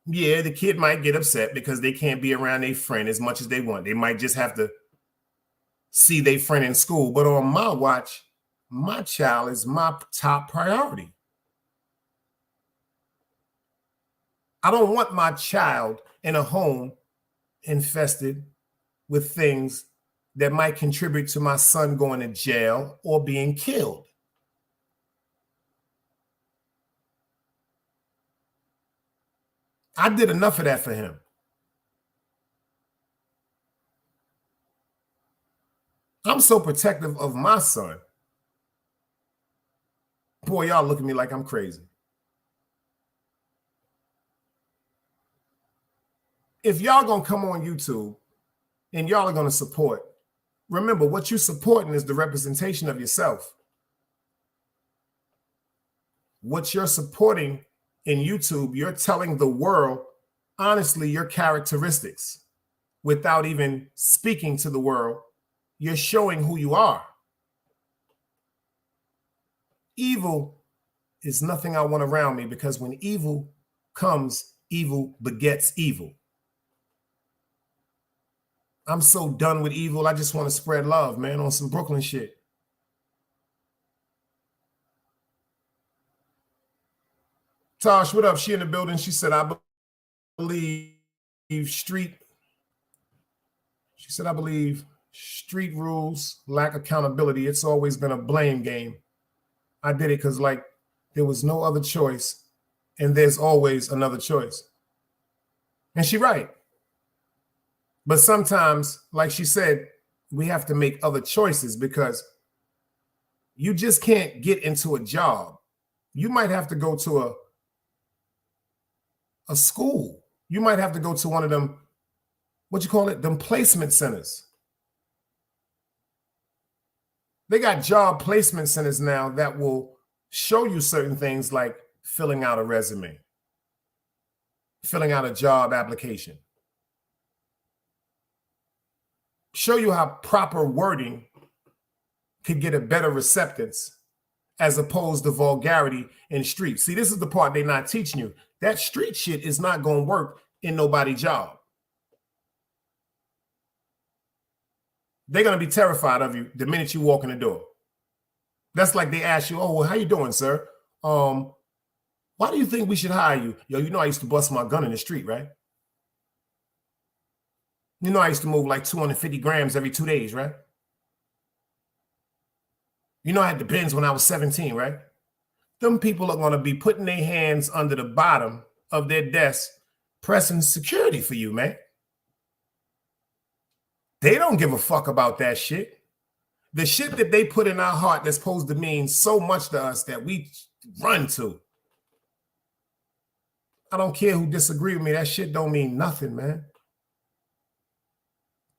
Yeah, the kid might get upset because they can't be around their friend as much as they want. They might just have to see their friend in school. But on my watch, my child is my top priority. I don't want my child in a home infested with things that might contribute to my son going to jail or being killed. I did enough of that for him. I'm so protective of my son. Boy, y'all look at me like I'm crazy. If y'all gonna come on YouTube and y'all are gonna support, remember what you're supporting is the representation of yourself. What you're supporting in YouTube, you're telling the world, honestly, your characteristics without even speaking to the world. You're showing who you are. Evil is nothing I want around me, because when evil comes, evil begets evil. I'm so done with evil. I just want to spread love, man, on some Brooklyn shit. Tosh, what up? She in the building. She said, I believe street rules lack accountability. It's always been a blame game. I did it because, like, there was no other choice, and there's always another choice. And she's right. But sometimes, like she said, we have to make other choices, because you just can't get into a job. You might have to go to a school. You might have to go to one of them, what you call it, them placement centers. They got job placement centers now that will show you certain things, like filling out a resume, filling out a job application, show you how proper wording could get a better acceptance as opposed to vulgarity in street. See, this is the part they're not teaching you. That street shit is not going to work in nobody's job. They're going to be terrified of you the minute you walk in the door. That's like they ask you, oh, well, how you doing, sir? Why do you think we should hire you? Yo, you know I used to bust my gun in the street, right? You know I used to move like 250 grams every 2 days, right? You know I had the Benz when I was 17, right? Them people are going to be putting their hands under the bottom of their desk, pressing security for you, man. They don't give a fuck about that shit. The shit that they put in our heart that's supposed to mean so much to us that we run to. I don't care who disagree with me. That shit don't mean nothing, man.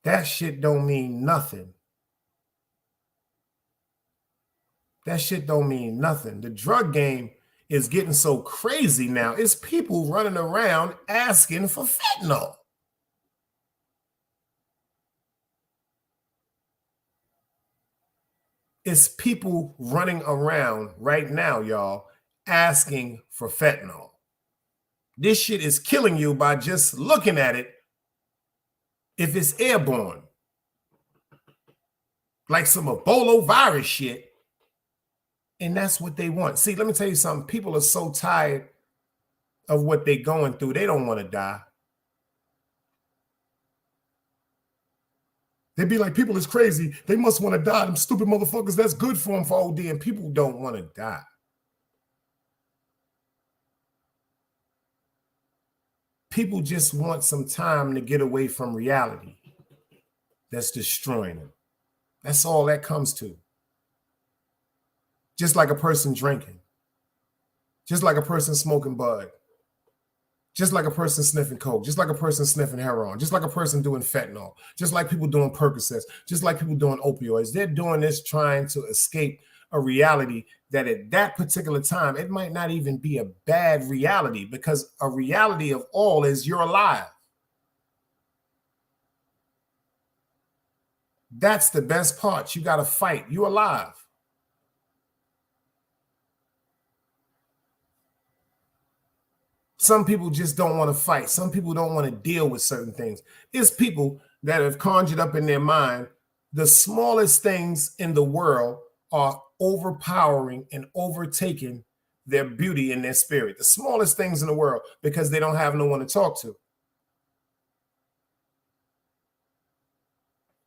That shit don't mean nothing. That shit don't mean nothing. The drug game is getting so crazy now. It's people running around asking for fentanyl. It's people running around right now, y'all, asking for fentanyl. This shit is killing you by just looking at it if it's airborne. Like some Ebola virus shit. And that's what they want. See, let me tell you something. People are so tired of what they're going through. They don't want to die. They'd be like, people is crazy. They must want to die. Them stupid motherfuckers, that's good for them for OD. And people don't want to die. People just want some time to get away from reality that's destroying them. That's all that comes to. Just like a person drinking. Just like a person smoking bud. Just like a person sniffing coke. Just like a person sniffing heroin. Just like a person doing fentanyl. Just like people doing Percocets. Just like people doing opioids. They're doing this trying to escape a reality that at that particular time, it might not even be a bad reality, because a reality of all is you're alive. That's the best part. You got to fight. You're alive. Some people just don't want to fight. Some people don't want to deal with certain things. It's people that have conjured up in their mind the smallest things in the world are overpowering and overtaking their beauty and their spirit. The smallest things in the world, because they don't have no one to talk to.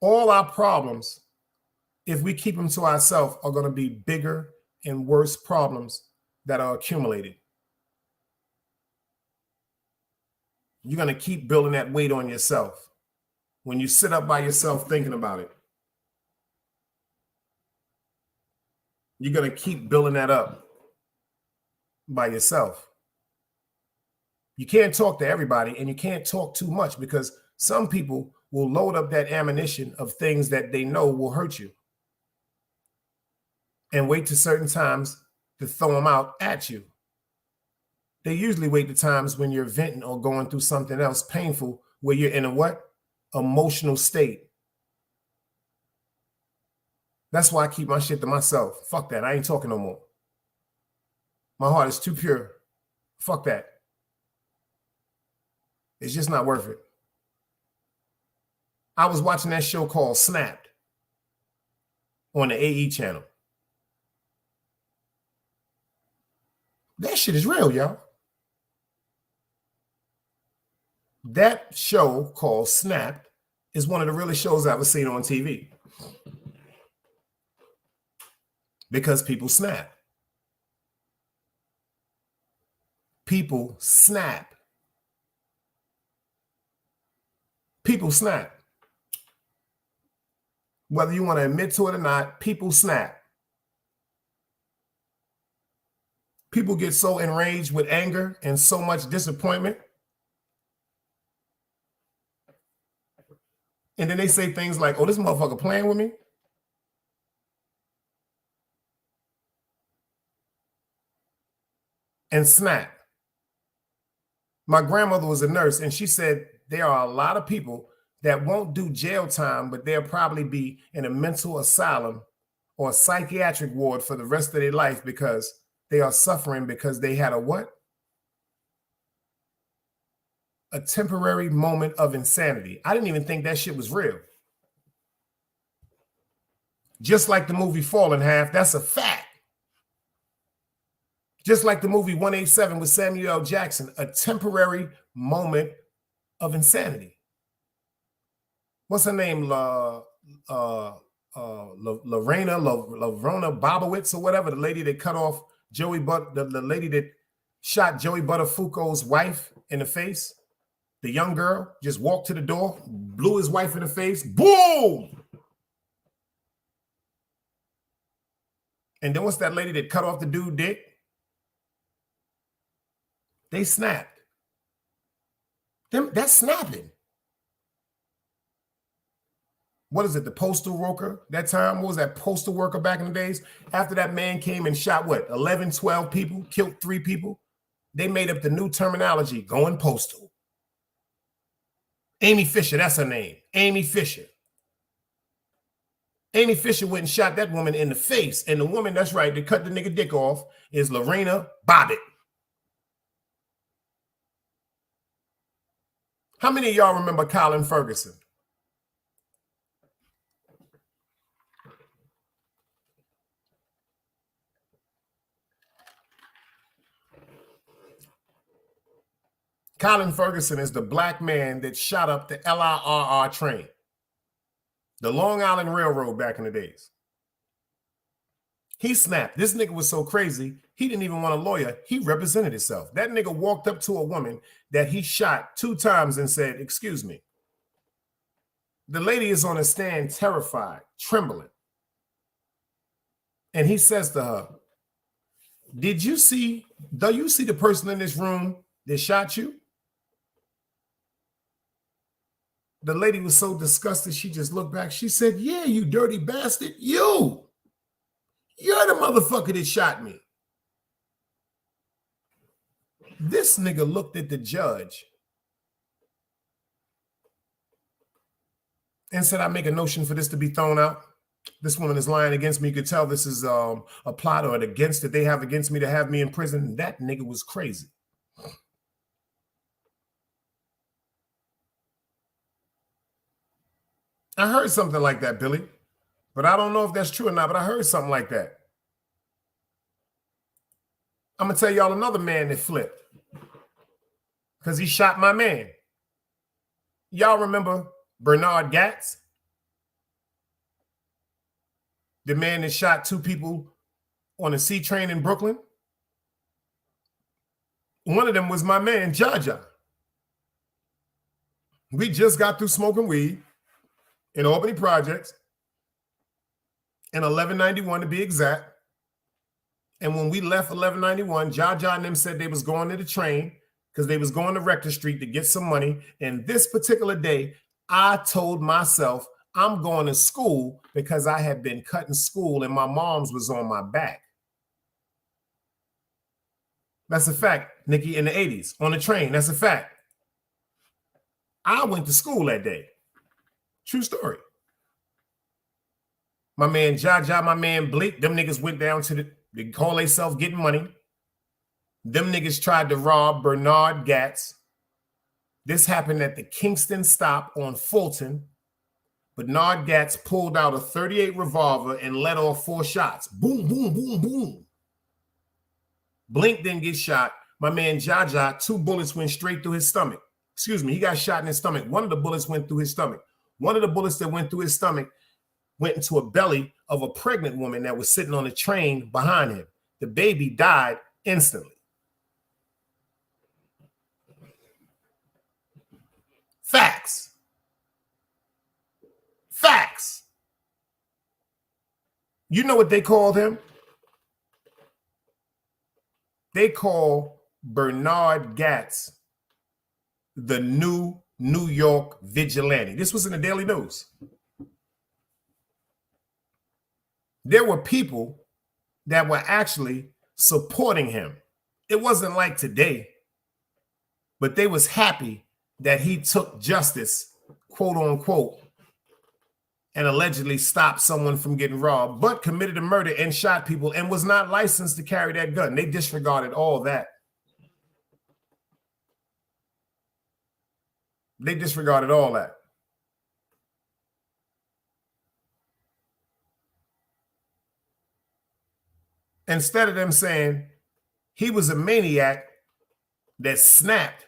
All our problems, if we keep them to ourselves, are going to be bigger and worse problems that are accumulated. You're going to keep building that weight on yourself. When you sit up by yourself thinking about it, you're going to keep building that up by yourself. You can't talk to everybody, and you can't talk too much, because some people will load up that ammunition of things that they know will hurt you and wait to certain times to throw them out at you. They usually wait the times when you're venting or going through something else painful, where you're in a what? Emotional state. That's why I keep my shit to myself. Fuck that. I ain't talking no more. My heart is too pure. Fuck that. It's just not worth it. I was watching that show called Snapped on the AE channel. That shit is real, y'all. That show called Snapped is one of the realest shows I've ever seen on TV. Because people snap. People snap. People snap. Whether you want to admit to it or not, people snap. People get so enraged with anger and so much disappointment. And then they say things like, oh, this motherfucker playing with me. And snap. My grandmother was a nurse, and she said there are a lot of people that won't do jail time, but they'll probably be in a mental asylum or a psychiatric ward for the rest of their life because they are suffering because they had a what? A temporary moment of insanity. I didn't even think that shit was real. Just like the movie Fall in Half, that's a fact. Just like the movie 187 with Samuel L. Jackson, a temporary moment of insanity. What's her name? Lorena Bobowitz or whatever, the lady that cut off Joey the lady that shot Joey Buttafuoco's wife in the face. The young girl just walked to the door, blew his wife in the face, boom! And then what's that lady that cut off the dude dick? They snapped. That's snapping. What is it, the postal worker that time? What was that postal worker back in the days? After that man came and shot what, 11, 12 people, killed 3 people? They made up the new terminology, going postal. Amy Fisher, that's her name. Amy Fisher. Amy Fisher went and shot that woman in the face. And the woman, that's right, that cut the nigga dick off is Lorena Bobbitt. How many of y'all remember Colin Ferguson? Colin Ferguson is the black man that shot up the LIRR train, the Long Island Railroad back in the days. He snapped. This nigga was so crazy, he didn't even want a lawyer. He represented himself. That nigga walked up to a woman that he shot 2 times and said, excuse me. The lady is on a stand, terrified, trembling. And he says to her, do you see the person in this room that shot you? The lady was so disgusted, she just looked back. She said, yeah, you dirty bastard. You're the motherfucker that shot me. This nigga looked at the judge and said, I make a notion for this to be thrown out. This woman is lying against me. You could tell this is a plot or an against that they have against me to have me in prison. That nigga was crazy. I heard something like that, Billy, but I don't know if that's true or not, but I heard something like that. I'm going to tell y'all another man that flipped because he shot my man. Y'all remember Bernard Gatz? The man that shot 2 people on a C train in Brooklyn? One of them was my man, Jaja. We just got through smoking weed in Albany Projects in 1191 to be exact. And when we left 1191, Jaja and them said they was going to the train because they was going to Rector Street to get some money. And this particular day, I told myself I'm going to school because I had been cutting school and my mom's was on my back. That's a fact, Nikki, in the 80s on the train. That's a fact. I went to school that day. True story. My man Jaja, my man Blake, them niggas went down to they call themselves getting money. Them niggas tried to rob Bernard Gatz. This happened at the Kingston stop on Fulton. Bernard Gatz pulled out a .38 revolver and let off 4 shots. Boom, boom, boom, boom. Blink didn't get shot. My man Jaja, 2 bullets went straight through his stomach. Excuse me, he got shot in his stomach. One of the bullets went through his stomach. One of the bullets that went through his stomach went into a belly of a pregnant woman that was sitting on a train behind him. The baby died instantly. Facts. Facts. You know what they called him? They call Bernard Gatz the new New York vigilante. This was in the Daily News. There were people that were actually supporting him. It wasn't like today, but they was happy that he took justice, quote unquote, and allegedly stopped someone from getting robbed, but committed a murder and shot people and was not licensed to carry that gun. They disregarded all that. They disregarded all that. Instead of them saying he was a maniac that snapped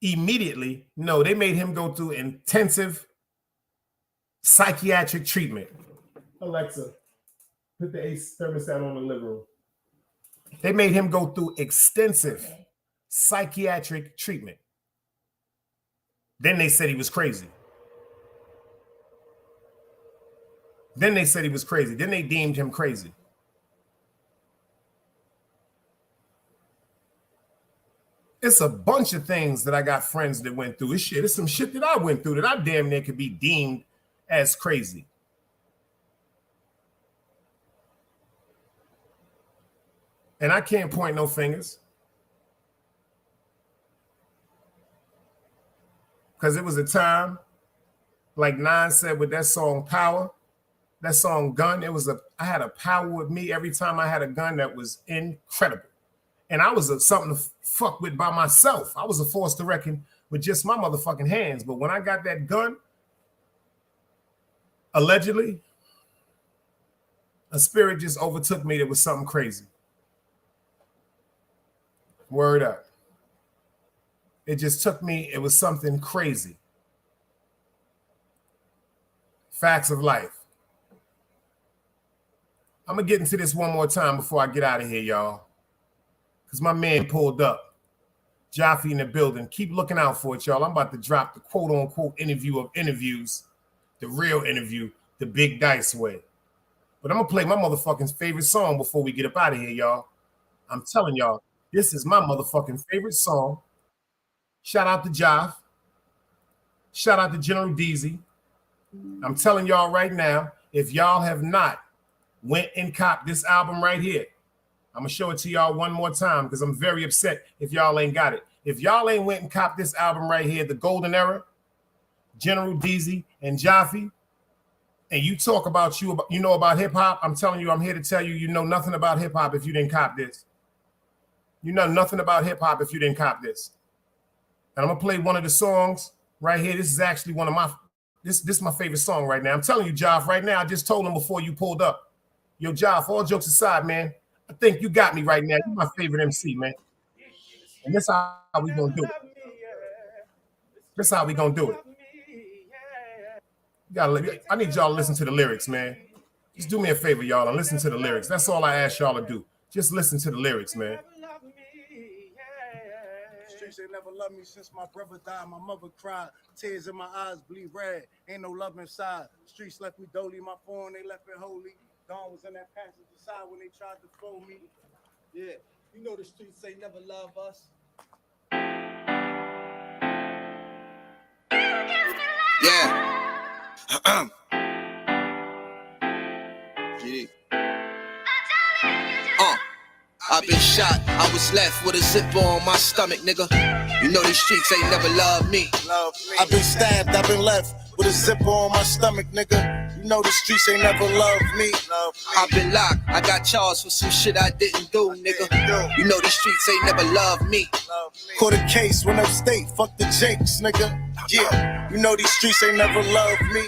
immediately, no, they made him go through intensive psychiatric treatment. Alexa, put the AC thermostat on the living room. They made him go through extensive psychiatric treatment. Then they said he was crazy. Then they said he was crazy. Then they deemed him crazy. It's a bunch of things that I got friends that went through. It's some shit that I went through that I damn near could be deemed as crazy. And I can't point no fingers. Because it was a time, like Nine said with that song Power, that song Gun, I had a power with me every time I had a gun that was incredible. And I was something to fuck with by myself. I was a force to reckon with just my motherfucking hands. But when I got that gun, allegedly, a spirit just overtook me that was something crazy. Word up. It just took me, it was something crazy. Facts of life. I'm going to get into this one more time before I get out of here, y'all. Because my man pulled up. Joffy in the building. Keep looking out for it, y'all. I'm about to drop the quote-unquote interview of interviews, the real interview, the Big Dice way. But I'm going to play my motherfucking favorite song before we get up out of here, y'all. I'm telling y'all, this is my motherfucking favorite song. Shout out to Joff. Shout out to General Deezy. I'm telling y'all right now, if y'all have not went and copped this album right here, I'm going to show it to y'all one more time because I'm very upset if y'all ain't got it. If y'all ain't went and copped this album right here, The Golden Era, General Deezy and Joffy, and you talk about you know about hip-hop, I'm telling you, I'm here to tell you, you know nothing about hip-hop if you didn't cop this. You know nothing about hip-hop if you didn't cop this. And I'm going to play one of the songs right here. This is actually one of my, this is my favorite song right now. I'm telling you, Joff, right now, I just told him before you pulled up. Yo, Joff, all jokes aside, man, I think you got me right now. You're my favorite MC, man. And that's how we going to do it. That's how we going to do it. I need y'all to listen to the lyrics, man. Just do me a favor, y'all, and listen to the lyrics. That's all I ask y'all to do. Just listen to the lyrics, man. streets ain't never loved me since my brother died. My mother cried, tears in my eyes bleed red. Ain't no love inside. Streets left me dolly, my phone they left it holy. Dawn was in that passenger side when they tried to fool me. Yeah, you know the streets ain't never love us. Yeah. Yeah. I've been shot, I was left with a zipper on my stomach, nigga. You know these streets ain't never loved me. I've been stabbed, I've been left with a zipper on my stomach, nigga. You know the streets ain't never loved me. I've been locked, I got charged for some shit I didn't do, nigga. You know these streets ain't never loved me. Caught a case, went upstate, fuck the Jakes, nigga. Yeah, you know these streets ain't never loved me.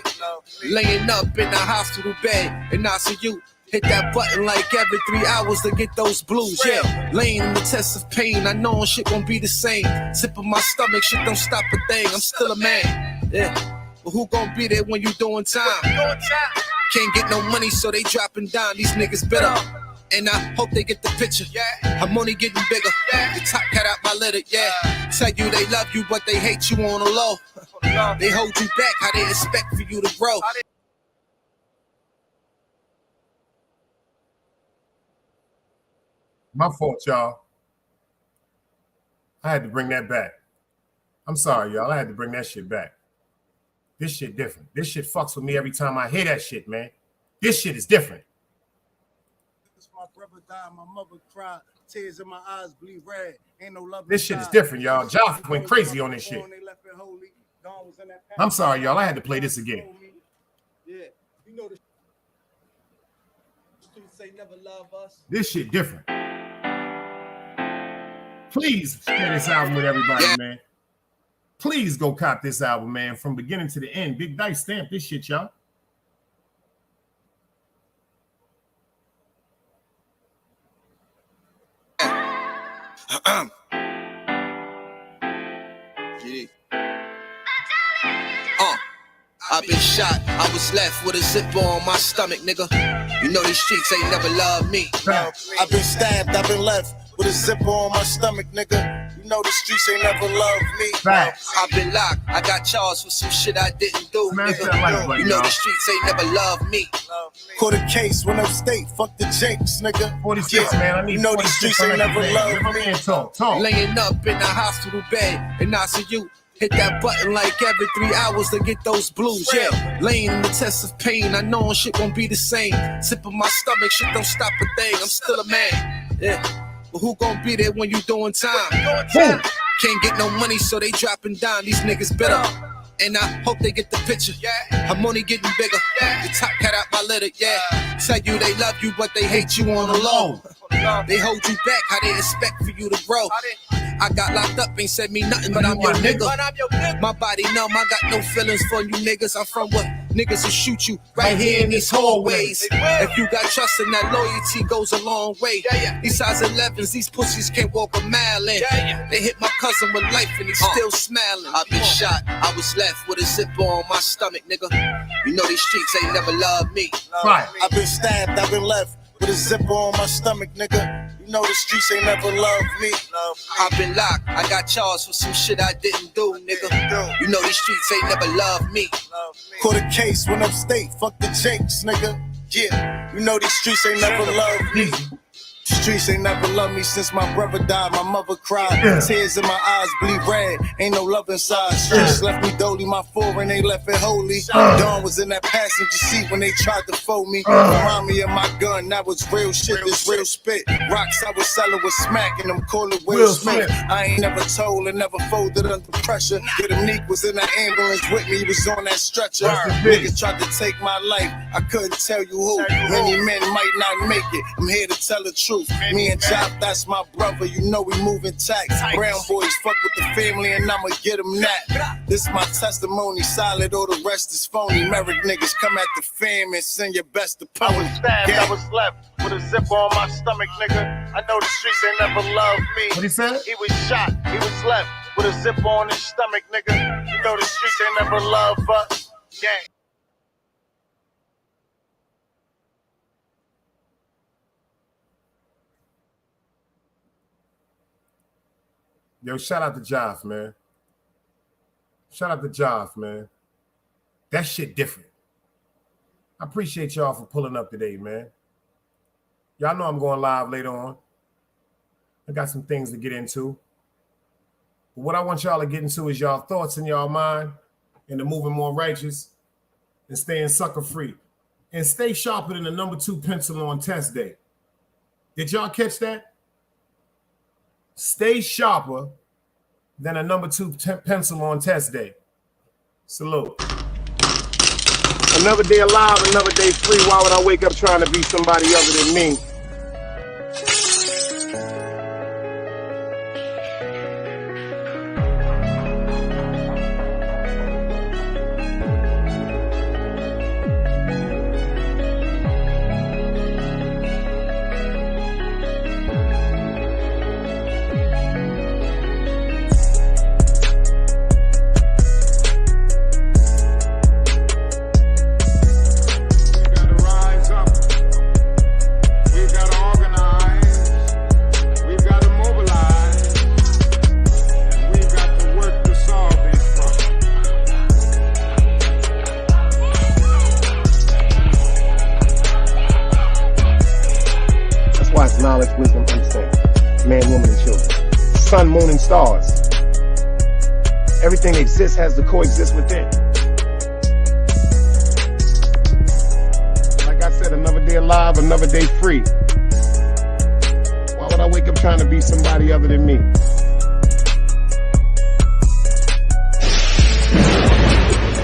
Laying up in the hospital bed, and I see you. Hit that button like every 3 hours to get those blues, yeah. Laying in the test of pain, I know shit won't be the same. Sipping my stomach, shit don't stop a thing, I'm still a man, yeah. But who gon' be there when you doing time? Can't get no money, so they dropping down, these niggas bitter. And I hope they get the picture, I'm only getting bigger. The top cut out my litter, yeah. Tell you they love you, but they hate you on the low. They hold you back, how they expect for you to grow. My fault, y'all. I had to bring that back. I'm sorry, y'all. I had to bring that shit back. This shit different. This shit fucks with me every time I hear that shit, man. This shit is different. My brother died, my mother cried, tears in my eyes bleed red. Ain't no love. This shit is different, y'all. JOFFY went crazy on this shit. I'm sorry, y'all. I had to play this again. Yeah, you know the streets ain't never love us. This shit different. Please share this album with everybody, man. Please go cop this album, man, from beginning to the end. Big Dice stamp this shit, y'all. I've been shot, I was left with a zipper on my stomach, nigga. You know these streets ain't never loved me. I've been stabbed, I've been left with a zipper on my stomach, nigga. You know the streets ain't never loved me. I've been locked, I got charged for some shit I didn't do, nigga. You know the streets ain't never loved me. Caught a case, went upstate, fuck the Jakes, nigga. 46, man. I need you know these streets ain't never loved me. Talk. Laying up in the hospital bed, and I see you. Hit that button like every 3 hours to get those blues, yeah. Laying in the test of pain, I know shit won't be the same. Sipping my stomach, shit don't stop a thing, I'm still a man, yeah. But who gon' be there when you doing time? Can't get no money, so they dropping down, these niggas bitter. And I hope they get the picture, I'm only getting bigger. The top cut out my litter, yeah. Tell you they love you, but they hate you on the low. They hold you back, how they expect for you to grow. I got locked up, ain't said me nothing, but I'm your nigga. My body numb, I got no feelings for you niggas. I'm from what niggas will shoot you right here in these hallways. If you got trust and that loyalty goes a long way. These size 11s, these pussies can't walk a mile in. They hit my cousin with life and he's still smiling. I've been shot, I was left with a zipper on my stomach, nigga. You know these streets ain't never loved me. I've been stabbed, I've been left with a zipper on my stomach, nigga. You know the streets ain't never loved me. I've been locked, I got charged for some shit I didn't do, nigga. You know these streets ain't never loved me. Caught a case, went upstate, fuck the Jakes, nigga. Yeah, you know these streets ain't never loved me. Streets ain't never loved me since my brother died. My mother cried, tears in my eyes bleed red. Ain't no love inside. Streets left me dolly, my foreign they left it holy. Dawn was in that passenger seat when they tried to fold me. Remind me of my gun, that was real shit, this real spit. Rocks I was selling was smacking them, call it Will Smith. I ain't never told and never folded under pressure. Yeah, the Neek was in the ambulance with me, he was on that stretcher. Niggas tried to take my life, I couldn't tell you who. Many men might not make it, I'm here to tell the truth. Me and Job, that's my brother, you know we moving tax. Brown boys fuck with the family and I'ma get them that. This my testimony, solid, all the rest is phony. Merrick niggas come at the fam and send your best opponent. I was stabbed, I was left with a zipper on my stomach, nigga. I know the streets ain't never loved me. What he said? He was shot, he was left with a zipper on his stomach, nigga. You know the streets ain't never loved us. Gang. Yo, shout out to Joff, man. Shout out to Joff, man. That shit different. I appreciate y'all for pulling up today, man. Y'all know I'm going live later on. I got some things to get into. But what I want y'all to get into is y'all thoughts in y'all mind into moving more righteous and staying sucker free. And stay sharper than the number 2 pencil on test day. Did y'all catch that? Stay sharper than a number 2 pencil on test day. Salute. Another day alive, another day free. Why would I wake up trying to be somebody other than me? Knowledge, wisdom, understanding. Man, woman, and children. Sun, moon, and stars. Everything exists has to coexist within. Like I said, another day alive, another day free. Why would I wake up trying to be somebody other than me?